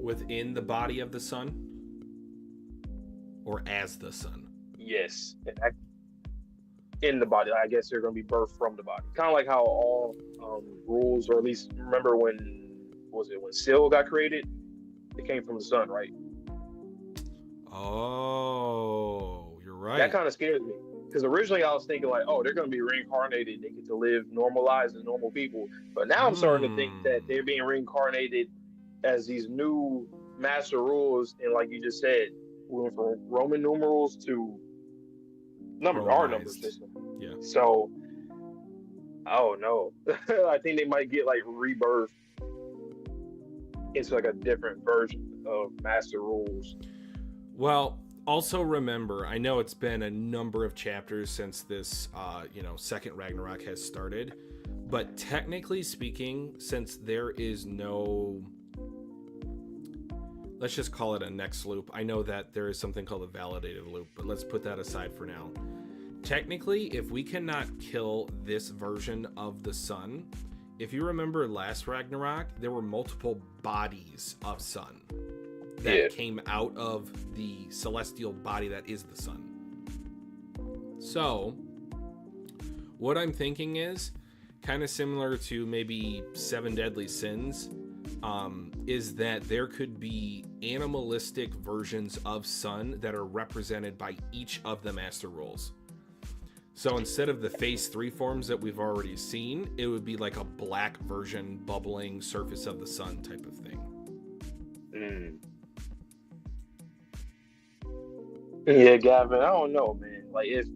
Within the body of the sun, or as the sun. Yes, in the body. I guess they're going to be birthed from the body. Kind of like how all rules, or at least remember when Syl got created? It came from the sun, right? Oh, you're right. That kind of scares me. Because originally I was thinking like, oh, they're going to be reincarnated. They get to live normal lives as normal people. But now I'm starting to think that they're being reincarnated as these new master rules. And like you just said, we went from Roman numerals to our number system. Yeah. So, oh no. I think they might get like rebirth into like a different version of master rules. Well, also remember, I know it's been a number of chapters since this, second Ragnarok has started, but technically speaking, since there is no, let's just call it a next loop. I know that there is something called a validated loop, but let's put that aside for now. Technically, if we cannot kill this version of the sun, if you remember last Ragnarok, there were multiple bodies of sun that came out of the celestial body that is the sun. So, what I'm thinking is kind of similar to maybe 7 Deadly Sins, is that there could be animalistic versions of sun that are represented by each of the master rules. So instead of the phase 3 forms that we've already seen, it would be like a black version, bubbling surface of the sun type of thing. Yeah, Gavin, I don't know, man. Like if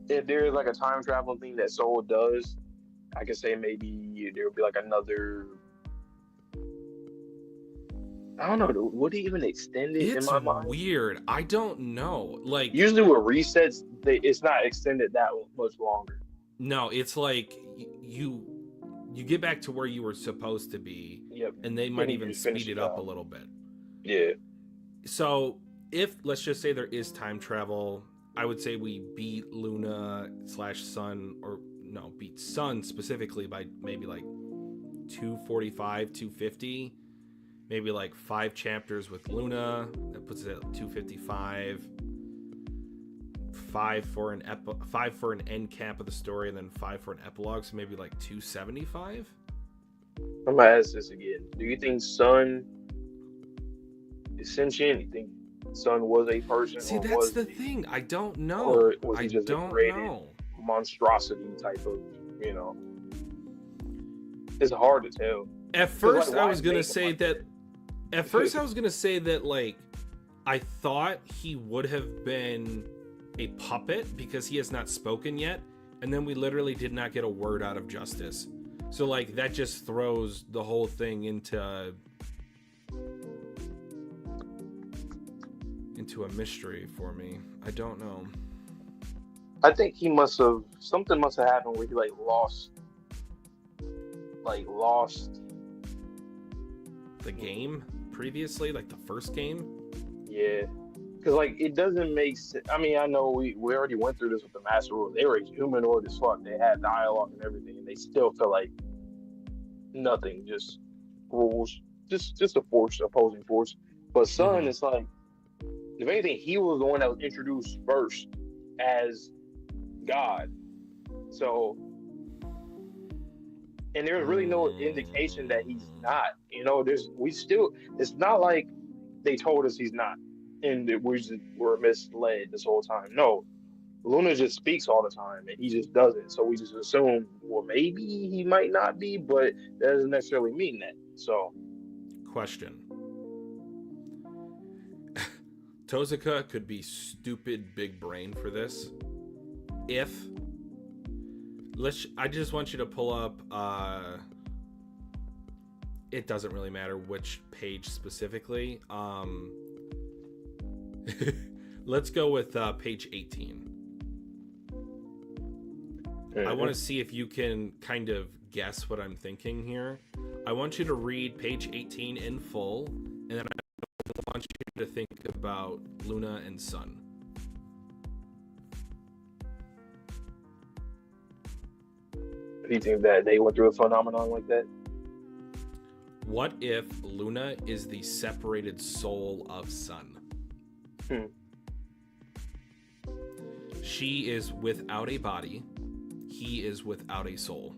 there is like a time travel thing that Soul does, I could say maybe there would be like another. I don't know. Would he even extend it in my mind? It's weird. I don't know. Like usually with resets, it's not extended that much longer. No, it's like you get back to where you were supposed to be, and they might even speed it up a little bit. Yeah. So if let's just say there is time travel, I would say we beat Luna/Sun, or no, beat Sun specifically by maybe like 245, 250. Maybe like 5 chapters with Luna. That puts it at 255. 5 for an end cap of the story, and then 5 for an epilogue. So maybe like 275. I'm gonna ask this again. Do you think Sun is sentient? You think Sun was a person? See, that's the thing. I don't know. Or was he I just don't a created know. monstrosity type of, It's hard to tell. At first, I was gonna say that. At first, I was gonna say that like I thought he would have been a puppet because he has not spoken yet, and then we literally did not get a word out of Justice. So like that just throws the whole thing into a mystery for me. I don't know. I think something must have happened where he lost The game previously, like the first game. Yeah, because it doesn't make sense. I mean, I know we already went through this with the Master Rules. They were humanoid as fuck. They had dialogue and everything, and they still feel like nothing, just rules, just a force, opposing force. But Sun, it's like, if anything, he was the one that was introduced first as God. So, and there's really no indication that he's not. It's not like they told us he's not, and we're misled this whole time. No, Luna just speaks all the time, and he just doesn't. So we just assume, well, maybe he might not be, but that doesn't necessarily mean that. So, question. Tozuka could be stupid big brain for this. I just want you to pull up, it doesn't really matter which page specifically. Let's go with page 18. I want to see if you can kind of guess what I'm thinking here. I want you to read page 18 in full, and then I want you to think about Luna and Sun. Do you think that they went through a phenomenon like that? What if Luna is the separated soul of Sun? She is without a body. He is without a soul.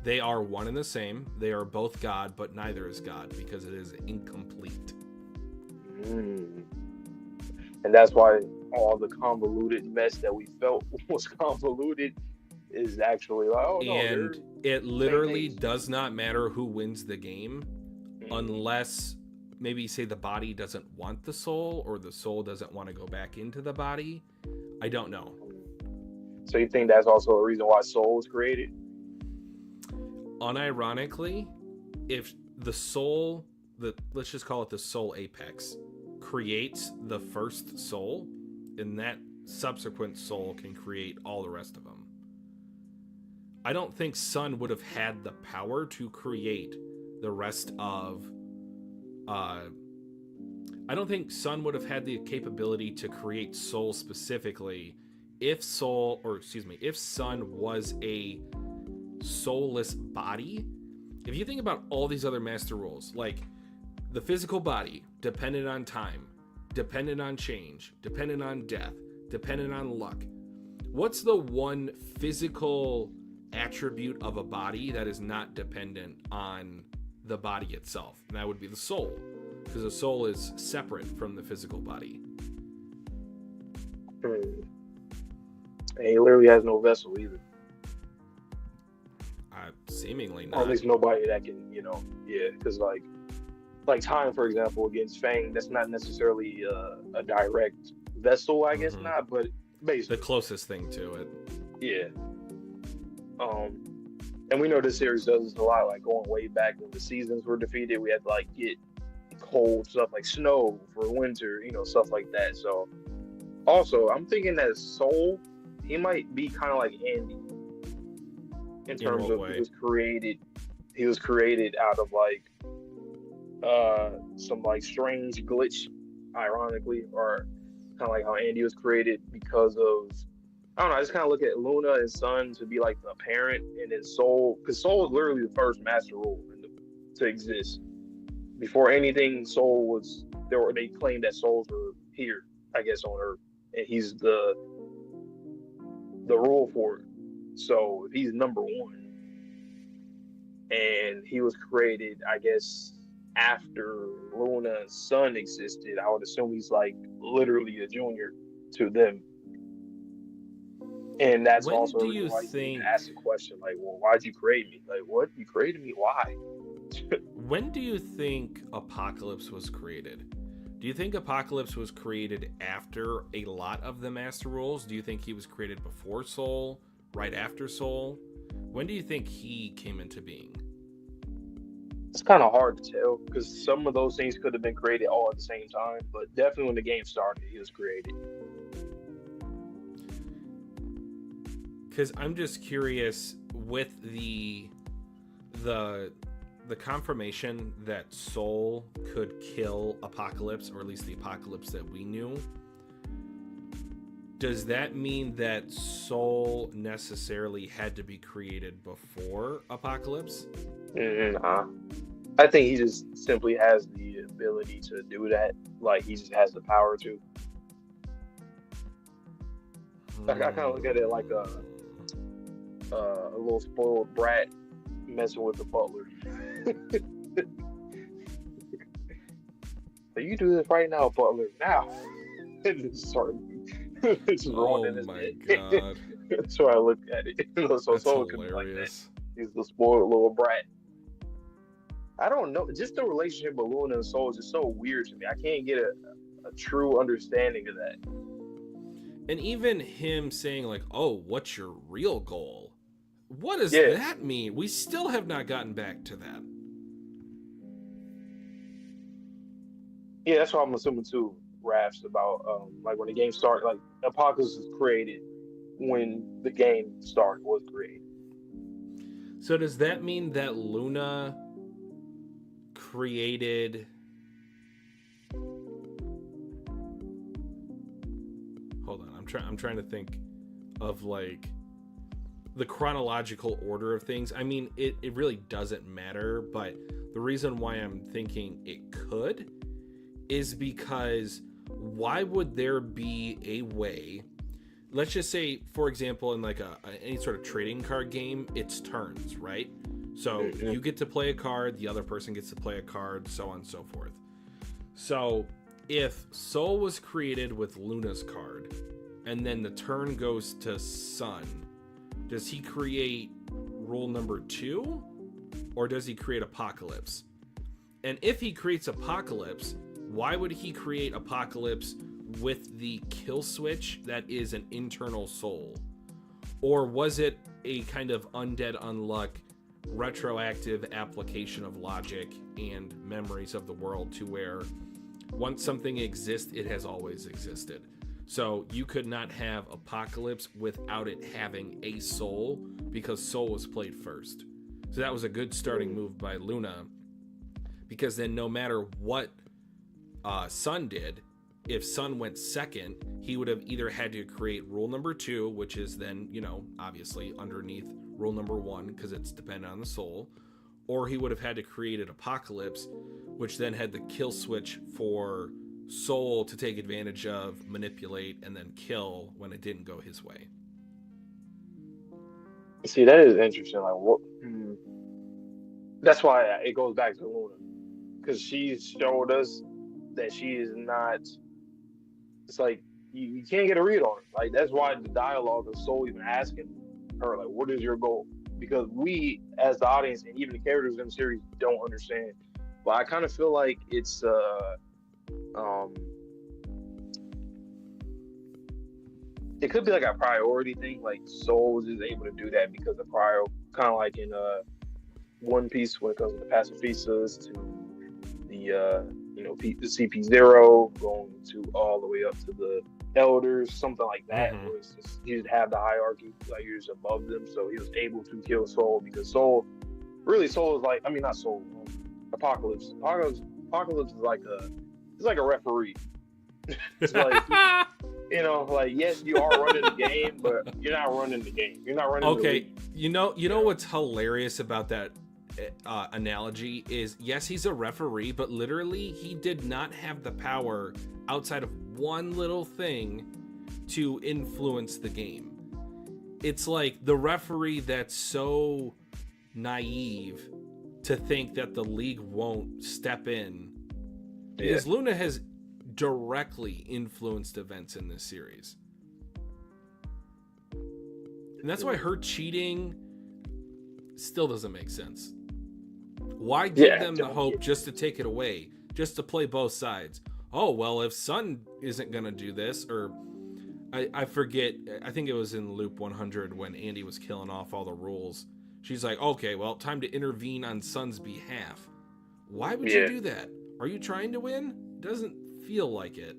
They are one and the same. They are both God, but neither is God because it is incomplete. And that's why all the convoluted mess that we felt was convoluted is actually like, oh no. And it literally does not matter who wins the game unless maybe say the body doesn't want the soul or the soul doesn't want to go back into the body. I don't know. So you think that's also a reason why Soul was created? Unironically, if the soul, let's just call it the soul apex, creates the first soul, and that subsequent soul can create all the rest of them. I don't think Sun would have had the power to create the rest of I don't think Sun would have had the capability to create Soul specifically if Sun was a soulless body. If you think about all these other master rules, like the physical body, dependent on time, dependent on change, dependent on death, dependent on luck. What's the one physical attribute of a body that is not dependent on the body itself? And that would be the soul, because the soul is separate from the physical body. And he literally has no vessel either. Seemingly not. Or at least nobody that can, because like time, for example, against Fang, that's not necessarily a direct vessel, I guess not, but basically the closest thing to it. Yeah. And we know this series does this a lot, like going way back when the seasons were defeated, we had to get cold stuff like snow for winter, stuff like that. So also, I'm thinking that Soul, he might be kind of like Andy in terms of he was created out of some strange glitch, ironically, or kind of like how Andy was created because of, I don't know, I just kind of look at Luna and Sun to be like the parent, and then Soul, because Soul is literally the first master rule to exist. Before anything, Soul was there. They claimed that souls were here, I guess, on Earth, and he's the rule for it. So if he's number one, and he was created, I guess, after Luna and Sun existed, I would assume he's literally a junior to them. And that's when also do you why think... you ask the question, well, why'd you create me? What? You created me? Why? When do you think Apocalypse was created? Do you think Apocalypse was created after a lot of the Master Rules? Do you think he was created before Soul, right after Soul? When do you think he came into being? It's kind of hard to tell because some of those things could have been created all at the same time, but definitely when the game started, he was created. Because I'm just curious with the confirmation that Soul could kill Apocalypse, or at least the Apocalypse that we knew. Does that mean that Soul necessarily had to be created before Apocalypse? Nah. I think he just simply has the ability to do that. Like, he just has the power to. Like, I kind of look at it like a little spoiled brat messing with the butler. So you do this right now, butler. Now. It's oh my god. That's why I look at it. So That's Soul can be like that. He's the spoiled little brat. I don't know. Just the relationship with Luna and Soul is just so weird to me. I can't get a true understanding of that. And even him saying like, "Oh, what's your real goal?" What does that mean? We still have not gotten back to that. Yeah, that's what I'm assuming too. Raps about like when the game started, like Apocalypse was created when the game was created. So does that mean that Luna created? Hold on, I'm trying to think of like the chronological order of things. I mean, it really doesn't matter, but the reason why I'm thinking it could is because why would there be a way? Let's just say, for example, in like any sort of trading card game, it's turns, right? So you get to play a card, the other person gets to play a card, so on and so forth. So if Soul was created with Luna's card, and then the turn goes to Sun, does he create rule number 2? Or does he create Apocalypse? And if he creates Apocalypse, why would he create Apocalypse with the kill switch that is an internal Soul? Or was it a kind of Undead Unluck retroactive application of logic and memories of the world to where once something exists, it has always existed? So you could not have Apocalypse without it having a Soul because Soul was played first. So that was a good starting move by Luna, because then no matter what Sun did, if Sun went second, he would have either had to create rule number 2, which is then, obviously underneath rule number 1 because it's dependent on the Soul, or he would have had to create an Apocalypse, which then had the kill switch for Soul to take advantage of, manipulate, and then kill when it didn't go his way. See, that is interesting. Like, what? That's why it goes back to Luna, because she showed us that she is not. It's like you can't get a read on her. Like, that's why the dialogue of Soul even asking her, like, "What is your goal?" Because we, as the audience, and even the characters in the series, don't understand. But I kind of feel like it's it could be like a priority thing. Like Soul was just able to do that because of prior, kind of like in One Piece when it comes to the pacifistas to the the CP0 going to all the way up to the elders, something like that. Where it's just, you just have the hierarchy, like you're just above them. So he was able to kill Soul because Soul is like, I mean, not Soul, Apocalypse. Apocalypse is like a referee. It's like, like, yes, you are running the game, but you're not running the game. You're not running the league. You know what's hilarious about that analogy is, yes, he's a referee, but literally he did not have the power outside of one little thing to influence the game. It's like the referee that's so naive to think that the league won't step in, because Luna has directly influenced events in this series, and that's why her cheating still doesn't make sense. Why give them the hope just to take it away, just to play both sides? oh, well, if Sun isn't going to do this, or I forget, I think it was in Loop 100 when Andy was killing off all the rules. She's like, okay, well, time to intervene on Sun's behalf. Why would you do that? Are you trying to win? Doesn't feel like it.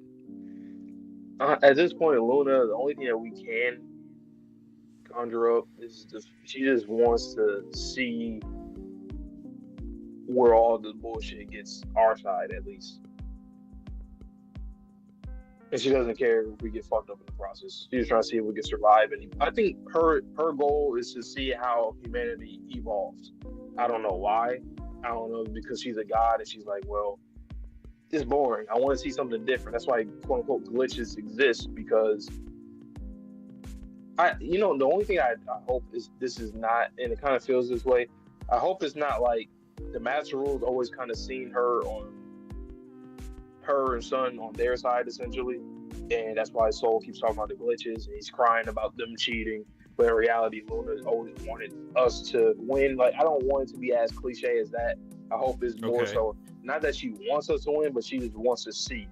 At this point, Luna, the only thing that we can conjure up is just she just wants to see where all the bullshit gets our side, at least. And she doesn't care if we get fucked up in the process. She's trying to see if we can survive. And I think her goal is to see how humanity evolves. I don't know why. I don't know, because she's a god and she's like, well, it's boring. I want to see something different. That's why quote unquote glitches exist, because the only thing I hope is this is not, and it kind of feels this way. I hope it's not like the Master Rules always kind of seen her and Sun on their side essentially, and that's why Soul keeps talking about the glitches and he's crying about them cheating. But in reality, Luna always wanted us to win. Like, I don't want it to be as cliche as that. I hope it's more so not that she wants us to win, but she just wants to see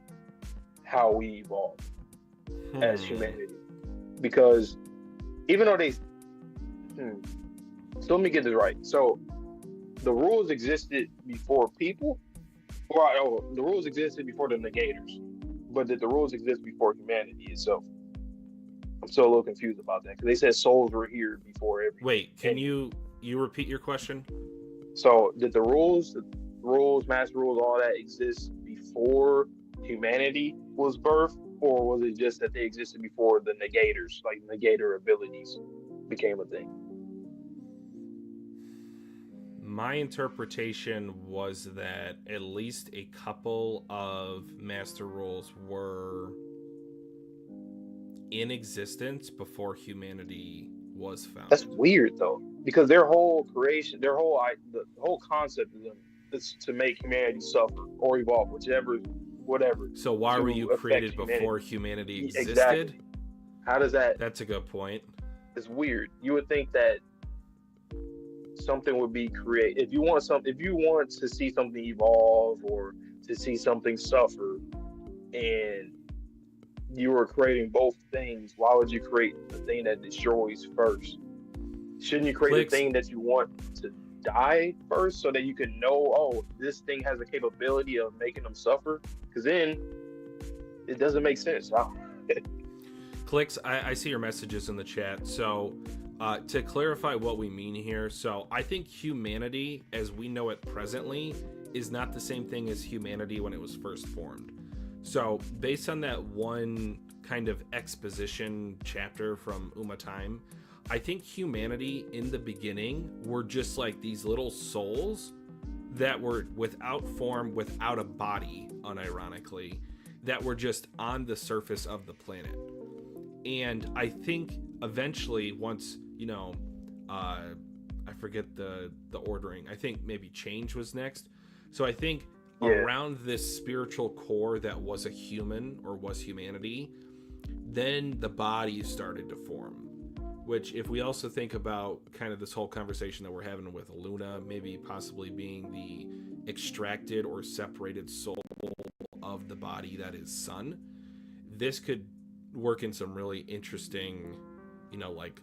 how we evolve as humanity. Because even though so let me get this right. So the rules existed before people, or the rules existed before the negators, but did the rules exist before humanity itself? I'm still a little confused about that, because they said souls were here before everything. Wait, can you repeat your question? So did the rules, master rules, all that exist before humanity was birthed, or was it just that they existed before the negators, like negator abilities, became a thing? My interpretation was that at least a couple of master rules were in existence before humanity was found. That's weird though, because their whole creation, the whole concept of them is to make humanity suffer or evolve, whatever. So why were you created before humanity existed? Exactly. How does that? That's a good point. It's weird. You would think that something would be created. If you want to see something evolve or to see something suffer, and you were creating both things, why would you create the thing that destroys first? Shouldn't you create the thing that you want to die first, so that you can know, oh, this thing has the capability of making them suffer? Because then it doesn't make sense. Clicks, I see your messages in the chat. So to clarify what we mean here, so I think humanity as we know it presently is not the same thing as humanity when it was first formed. So based on that one kind of exposition chapter from Uma Time, I think humanity in the beginning were just like these little souls that were without form, without a body, unironically, that were just on the surface of the planet. And I think eventually once, I forget the ordering, I think maybe change was next. So I think around this spiritual core that was a human or was humanity, then the body started to form. Which, if we also think about kind of this whole conversation that we're having with Luna, maybe possibly being the extracted or separated soul of the body that is Sun, this could work in some really interesting, like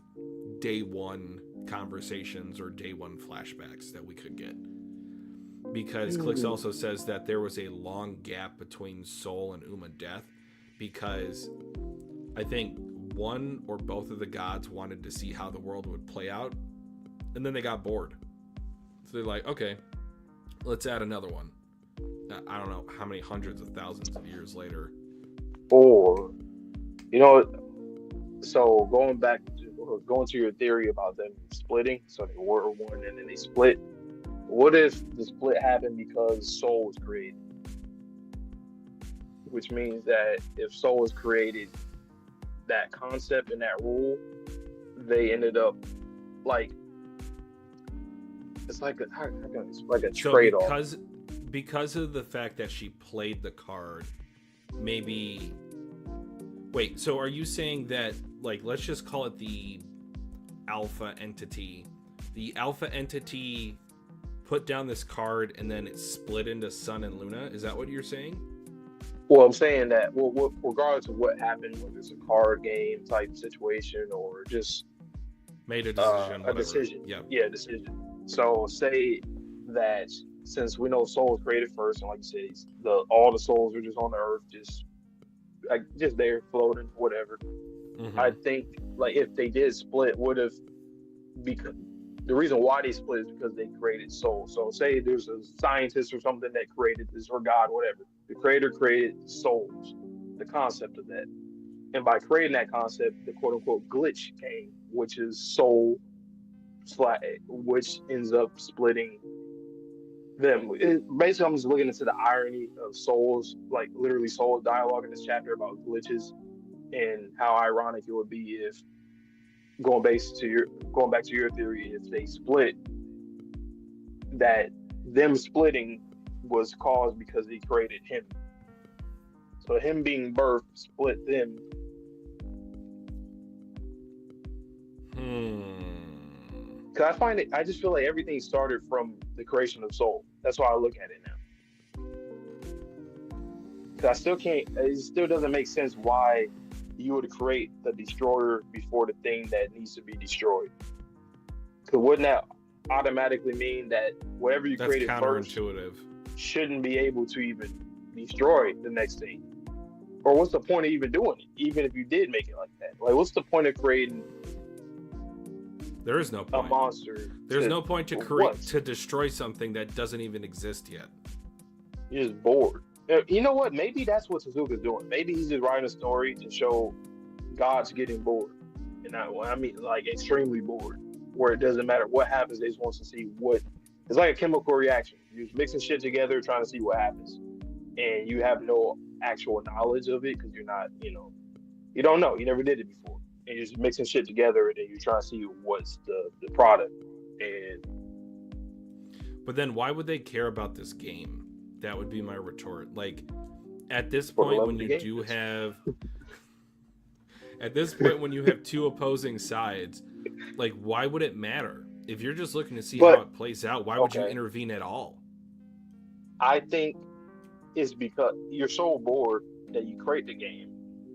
day one conversations or day one flashbacks that we could get. Because Clicks also says that there was a long gap between Soul and Uma death, because I think one or both of the gods wanted to see how the world would play out, and then they got bored. So they're like, okay, let's add another one. I don't know how many hundreds of thousands of years later. Or, so going to your theory about them splitting, so they were one and then they split. What if the split happened because Soul was created? Which means that if Soul was created, that concept and that rule, they ended up like, it's like a trade-off. Because of the fact that she played the card, maybe. Wait, so are you saying that, like, let's just call it the alpha entity? The alpha entity put down this card and then it split into Sun and Luna? Is that what you're saying? Well, I'm saying that, regardless of what happened, whether it's a card game type situation or just Made a decision, a whatever. decision. Yeah. Yeah, decision. So say that since we know Soul was created first, and like you said, all the souls are just on the earth, just there floating, whatever. Mm-hmm. I think like if they did split, would have because the reason why they split is because they created soul. So say there's a scientist or something that created this, or God, whatever. The creator created souls, the concept of that. And by creating that concept, the quote unquote glitch came, which is soul, which ends up splitting them. Basically, I'm just looking into the irony of souls, like literally soul dialogue in this chapter about glitches, and how ironic it would be if going back to your theory, if they split, that them splitting was caused because he created him. So him being birthed split them. Cause I just feel like everything started from the creation of soul. That's why I look at it now. Cause it still doesn't make sense why you would create the destroyer before the thing that needs to be destroyed. Cause wouldn't that automatically mean that whatever you created first shouldn't be able to even destroy the next thing? Or what's the point of even doing it? Even if you did make it like that, like what's the point of creating? There is no point. A monster. There's no point to destroy something that doesn't even exist yet. You're just bored. You know what? Maybe that's what Tozuka's doing. Maybe he's just writing a story to show God's getting bored. And I mean, like, extremely bored. Where it doesn't matter what happens, they just want to see what... It's like a chemical reaction. You're mixing shit together, trying to see what happens. And you have no actual knowledge of it, because you're not, you don't know. You never did it before. And you're just mixing shit together, and then you're trying to see what's the product. But then why would they care about this game? That would be my retort. Like, at this point, when you do have... At this point, when you have two opposing sides, like, why would it matter? If you're just looking to see how it plays out, why would you intervene at all? I think it's because you're so bored that you create the game,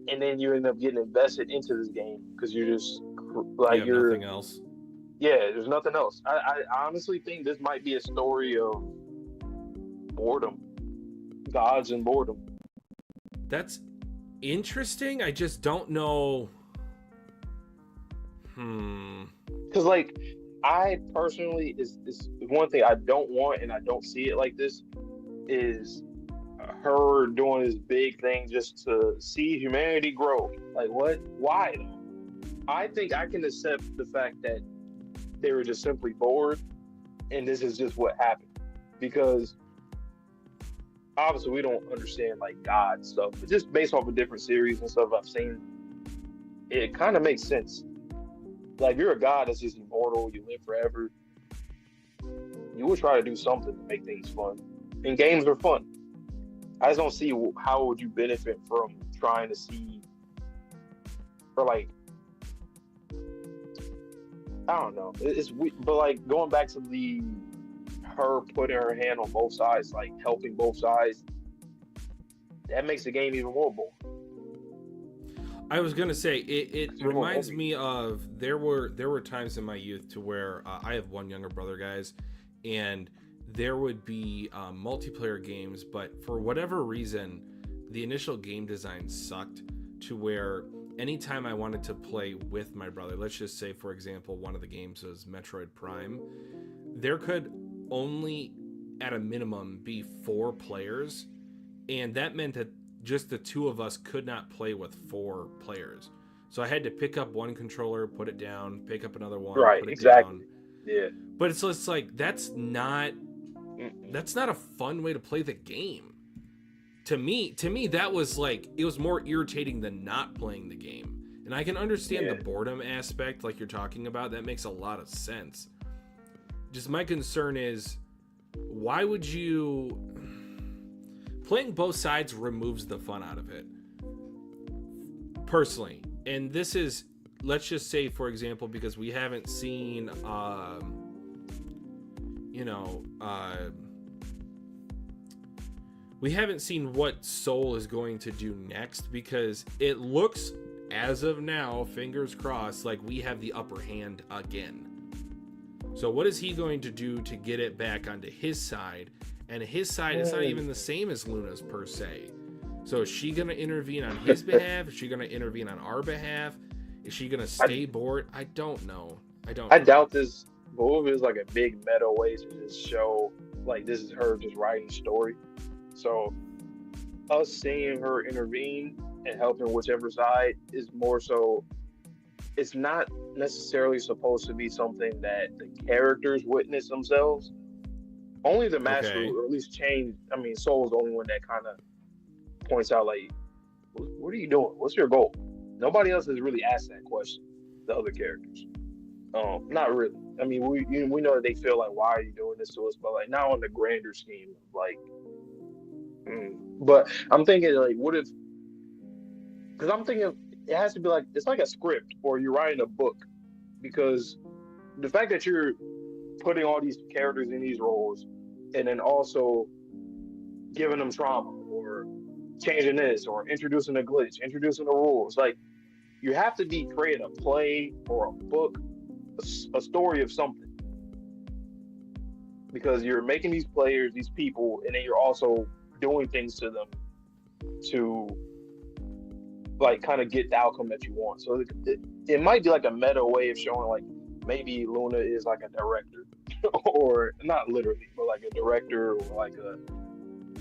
and then you end up getting invested into this game because you're just like you're nothing else. Yeah, there's nothing else. I honestly think this might be a story of boredom, gods and boredom. That's interesting. I just don't know. Because like I personally is one thing I don't want, and I don't see it like this, is her doing this big thing just to see humanity grow. Like what? Why though? I think I can accept the fact that they were just simply bored, and this is just what happened. Because obviously we don't understand like God stuff, but just based off of different series and stuff I've seen, it kind of makes sense. Like if you're a god that's just immortal, you live forever, you would try to do something to make things fun. And games are fun. I just don't see how would you benefit from trying to see, or like, I don't know. It's but like going back to her putting her hand on both sides, like helping both sides, that makes the game even more boring. I was gonna say it reminds me of there were times in my youth to where I have one younger brother, guys, and there would be multiplayer games, but for whatever reason, the initial game design sucked to where anytime I wanted to play with my brother, let's just say, for example, one of the games was Metroid Prime, there could only, at a minimum, be 4 players, and that meant that just the 2 of us could not play with 4 players. So I had to pick up one controller, put it down, pick up another one, put it down. Yeah. But it's like that's not a fun way to play the game. To me that was like, it was more irritating than not playing the game. And I can understand the boredom aspect like you're talking about. That makes a lot of sense. Just my concern is, why would you... Playing both sides removes the fun out of it. Personally. And this is, let's just say, for example, because we haven't seen, we haven't seen what Soul is going to do next, because it looks, as of now, fingers crossed, like we have the upper hand again. So what is he going to do to get it back onto his side? And his side is not even the same as Luna's per se. So is she going to intervene on his behalf? Is she going to intervene on our behalf? Is she going to stay bored? I don't know. I doubt this move is like a big meta way to just show like this is her just writing story. So us seeing her intervene and helping whichever side is more so, it's not necessarily supposed to be something that the characters witness themselves. Only the master, or at least change. I mean, Soul's the only one that kind of points out, like, what are you doing? What's your goal? Nobody else has really asked that question. The other characters, not really. I mean, we know that they feel like, why are you doing this to us? But like, not on the grander scheme, like. But I'm thinking, like, what if? Because I'm thinking it has to be like, it's like a script, or you're writing a book, because the fact that you're putting all these characters in these roles and then also giving them trauma or changing this or introducing a glitch, introducing the rules, like, you have to be creating a play or a book, a story of something, because you're making these players, these people, and then you're also doing things to them to like kind of get the outcome that you want. So it might be like a meta way of showing like maybe Luna is like a director or not literally, but like a director or like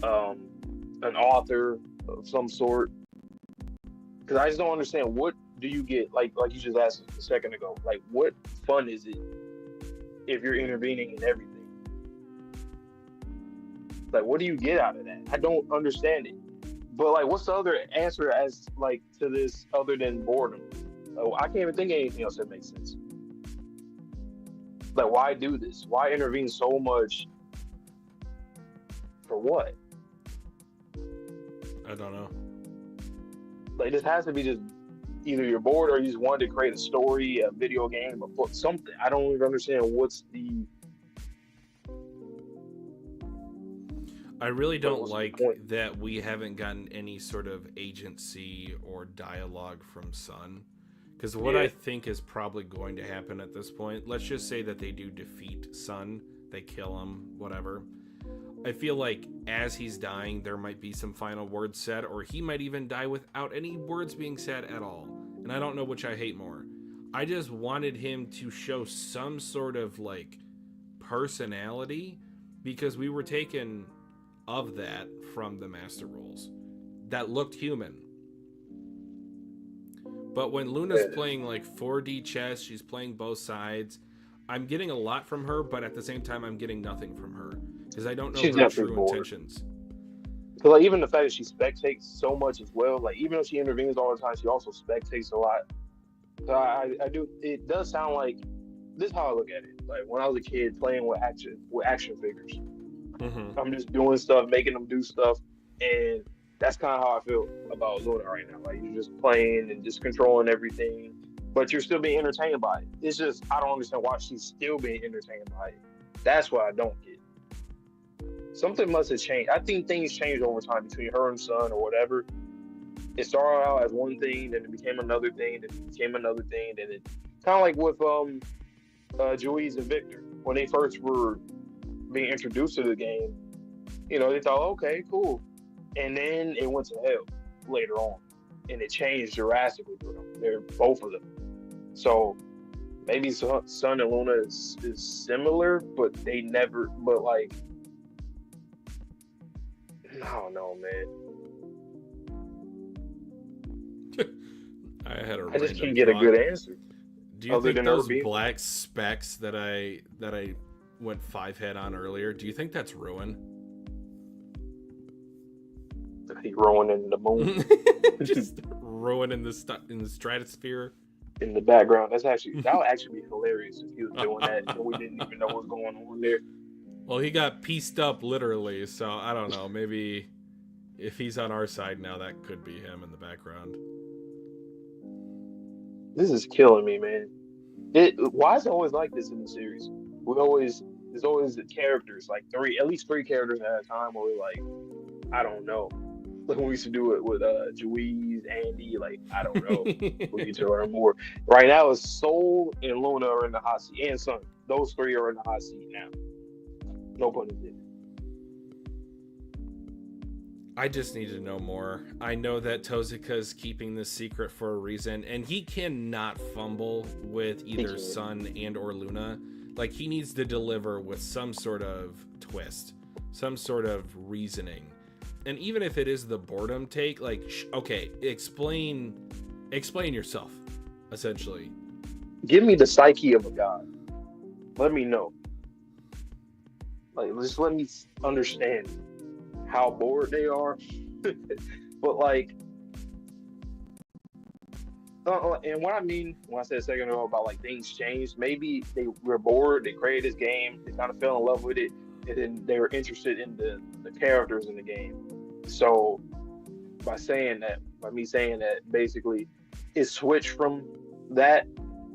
an author of some sort. Because I just don't understand, what do you get, like you just asked a second ago, like what fun is it if you're intervening in everything? Like, what do you get out of that? I don't understand it. But like, what's the other answer as like to this other than boredom? I can't even think of anything else that makes sense. Like, why do this? Why intervene so much? For what? I don't know. Like, this has to be just either you're bored or you just wanted to create a story, a video game, a book, something. I don't even understand what's the. I really don't like that we haven't gotten any sort of agency or dialogue from Sun. Because what I think is probably going to happen at this point, let's just say that they do defeat Sun, they kill him, whatever. I feel like as he's dying, there might be some final words said, or he might even die without any words being said at all. And I don't know which I hate more. I just wanted him to show some sort of like personality, because we were taken of that from the master roles that looked human. But when Luna's playing like 4D chess, she's playing both sides, I'm getting a lot from her, but at the same time I'm getting nothing from her because I don't know her true intentions. So like, even the fact that she spectates so much as well, like even though she intervenes all the time, she also spectates a lot. So I do, it does sound like, this is how I look at it. Like when I was a kid playing with action figures. Mm-hmm. I'm just doing stuff, making them do stuff, and that's kind of how I feel about Luna right now. Like, you're just playing and just controlling everything, but you're still being entertained by it. It's just, I don't understand why she's still being entertained by it. That's what I don't get. Something must have changed. I think things changed over time between her and Sun or whatever. It started out as one thing, then it became another thing, then it became another thing, then it kind of like with Juiz and Victor when they first were being introduced to the game. You know, they thought, okay, cool, and then it went to hell later on, and it changed drastically for them. They're both of them. So maybe Sun and Luna is similar, but they never. But like, I don't know, man. I just can't get a good answer. Do you think those black specks that I went 5-head on earlier, do you think that's Ruin? He ruining the moon. Just Ruin in the stratosphere. In the background. That would actually be hilarious if he was doing that and we didn't even know what was going on there. Well, he got pieced up literally, so I don't know. Maybe if he's on our side now, that could be him in the background. This is killing me, man. Why is it always like this in the series? There's always the characters, like at least three characters at a time where we're like, I don't know. Like when we used to do it with Juiz, Andy, like I don't know. We need to learn more. Right now it's Soul and Luna are in the hot seat, and Sun. Those three are in the hot seat now. No pun intended. I just need to know more. I know that Tozuka's keeping this secret for a reason, and he cannot fumble with either Sun and or Luna. Like, he needs to deliver with some sort of twist, some sort of reasoning. And even if it is the boredom take, like, okay, explain yourself, essentially. Give me the psyche of a god. Let me know. Like, just let me understand how bored they are. But like, and what I mean when I said a second ago about like things changed, maybe they were bored, they created this game, they kind of fell in love with it, and then they were interested in the characters in the game. So by me saying that, basically it switched from that,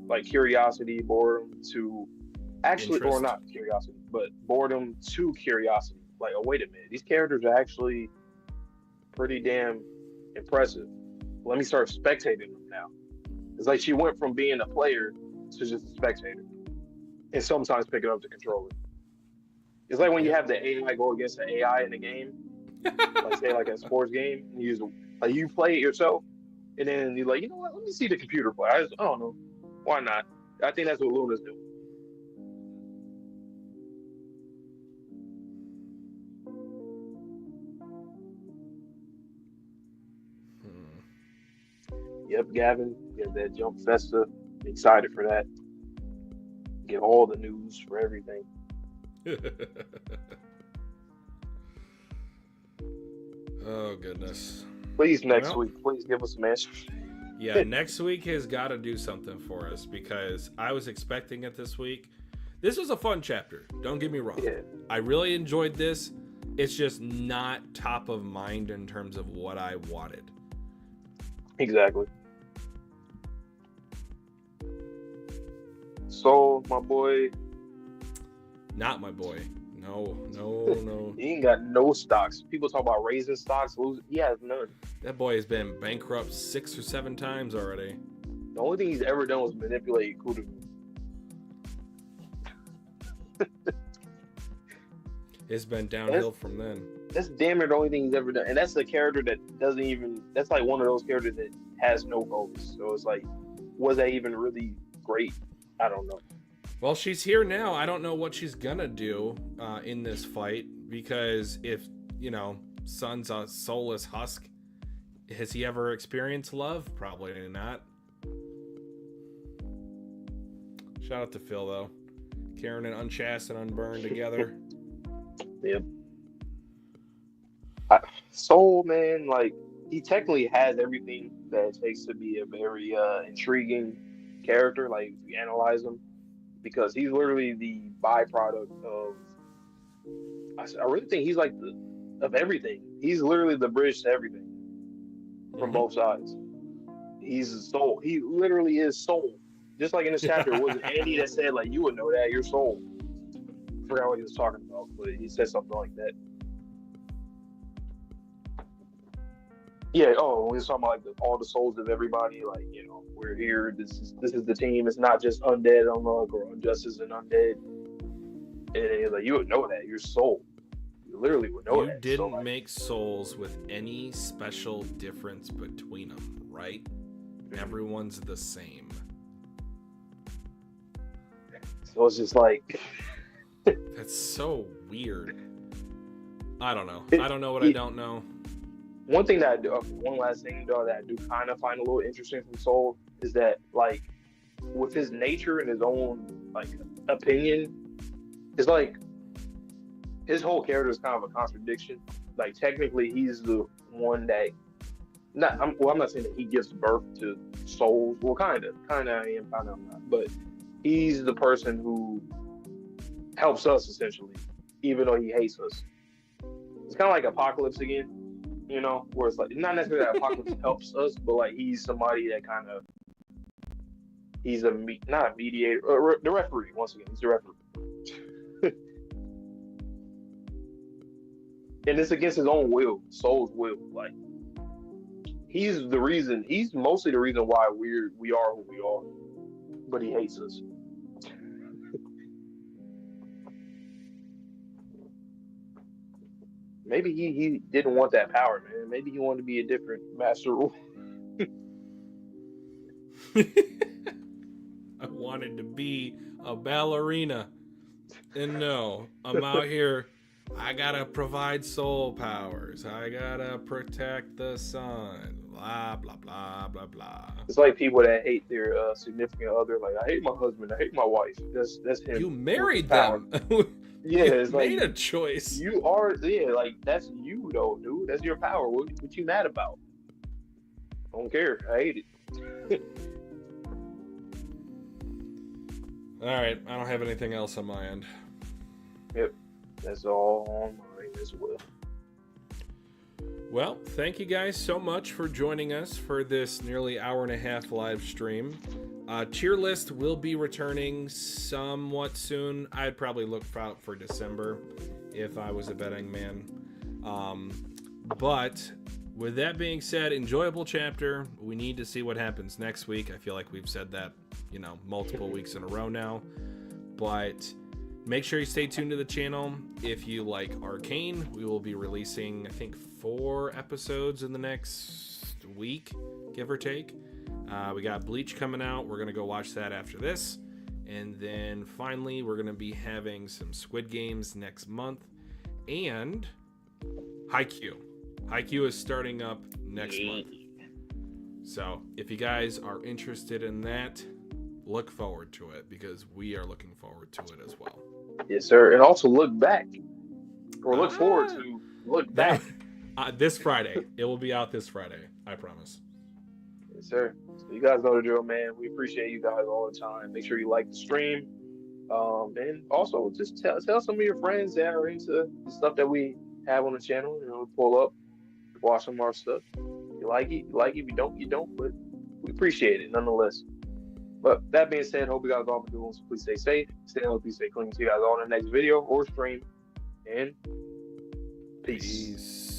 like curiosity, boredom, to actually, interest. or not curiosity, but boredom to curiosity. Like, oh, wait a minute, these characters are actually pretty damn impressive. Let me start spectating them now. It's like she went from being a player to just a spectator, and sometimes picking up the controller. It's like when you have the AI go against the AI in the game, like say like a sports game, you play it yourself, and then you're like, you know what? Let me see the computer play. I don't know, why not? I think that's what Luna's doing. Yep, Gavin, get that Jump Festa. Excited for that. Get all the news for everything. Oh, goodness. Please, next week, please give us some answers. Yeah, next week has got to do something for us, because I was expecting it this week. This was a fun chapter. Don't get me wrong. Yeah. I really enjoyed this. It's just not top of mind in terms of what I wanted. Exactly. So, my boy. Not my boy. No. He ain't got no stocks. People talk about raising stocks, losing. He has none. That boy has been bankrupt 6 or 7 times already. The only thing he's ever done was manipulate Kudu. It's been downhill from then. That's damn near the only thing he's ever done. And that's a character that doesn't even... That's like one of those characters that has no goals. So it's like, was that even really great? I don't know. Well, she's here now. I don't know what she's gonna do in this fight, because if, Sun's a soulless husk, has he ever experienced love? Probably not. Shout out to Phil, though. Karen and Unchast and Unburned together. Yep. Soul, man, like, he technically has everything that it takes to be a very intriguing character, like, if you analyze him, because he's literally the byproduct of... I really think he's like of everything. He's literally the bridge to everything from both sides. He's a soul. He literally is soul. Just like in this chapter, it wasn't Andy that said, like, you would know that, you're soul. I forgot what he was talking about, but he said something like that. Yeah, we was talking about like all the souls of everybody, like, we're here, this is the team. It's not just Undead Unluck or Injustice and Undead. And he's like, you would know that, you're soul. You literally would know that. You didn't make souls with any special difference between them, right? Everyone's the same. So it's just like... That's so weird. I don't know. I don't know what I don't know. One thing that I do, one last thing though, that I do kind of find a little interesting from Soul is that, like, with his nature and his own, like, opinion, it's like his whole character is kind of a contradiction. Like, technically, he's the one that I'm not saying that he gives birth to souls. Well, kind of I am, kind of not. But he's the person who helps us, essentially, even though he hates us. It's kind of like Apocalypse again, where it's like, not necessarily that Apocalypse helps us, but like he's somebody that kind of, he's not a mediator, the referee, once again, he's the referee. and it's against his own will, soul's will. Like he's the reason. He's mostly the reason why we are who we are. But he hates us. Maybe he didn't want that power, man. Maybe he wanted to be a different master rule. I wanted to be a ballerina. And no, I'm out here. I gotta provide soul powers. I gotta protect the sun. Blah, blah, blah, blah, blah. It's like people that hate their significant other. Like, I hate my husband. I hate my wife. That's him. You married them. Yeah, you it's made like a choice. you are. Yeah, like that's you though, dude. That's your power. What you mad about? I don't care. I hate it. All right, I don't have anything else on my end. Yep, that's all on mine as well. Well, thank you guys so much for joining us for this nearly hour-and-a-half live stream. Tier list will be returning somewhat soon. I'd probably look out for December if I was a betting man. But with that being said, enjoyable chapter. We need to see what happens next week. I feel like we've said that, multiple weeks in a row now. But make sure you stay tuned to the channel. If you like Arcane, we will be releasing, I think, 4 episodes in the next week, give or take. We got Bleach coming out. We're going to go watch that after this. And then finally, we're going to be having some Squid Games next month. And Haikyuu. Haikyuu is starting up next month. So if you guys are interested in that, look forward to it because we are looking forward to it as well. Yes, sir. And also look back. Or look forward to look back. This Friday. It will be out this Friday. I promise. Yes, sir. So you guys know the drill, man. We appreciate you guys all the time. Make sure you like the stream. And also just tell some of your friends that are into the stuff that we have on the channel. Pull up, watch some of our stuff. You like it, you like it. If you don't, you don't. But we appreciate it nonetheless. But that being said, hope you guys all been doing. So please stay safe, stay healthy, stay clean. See you guys all in the next video or stream. And peace.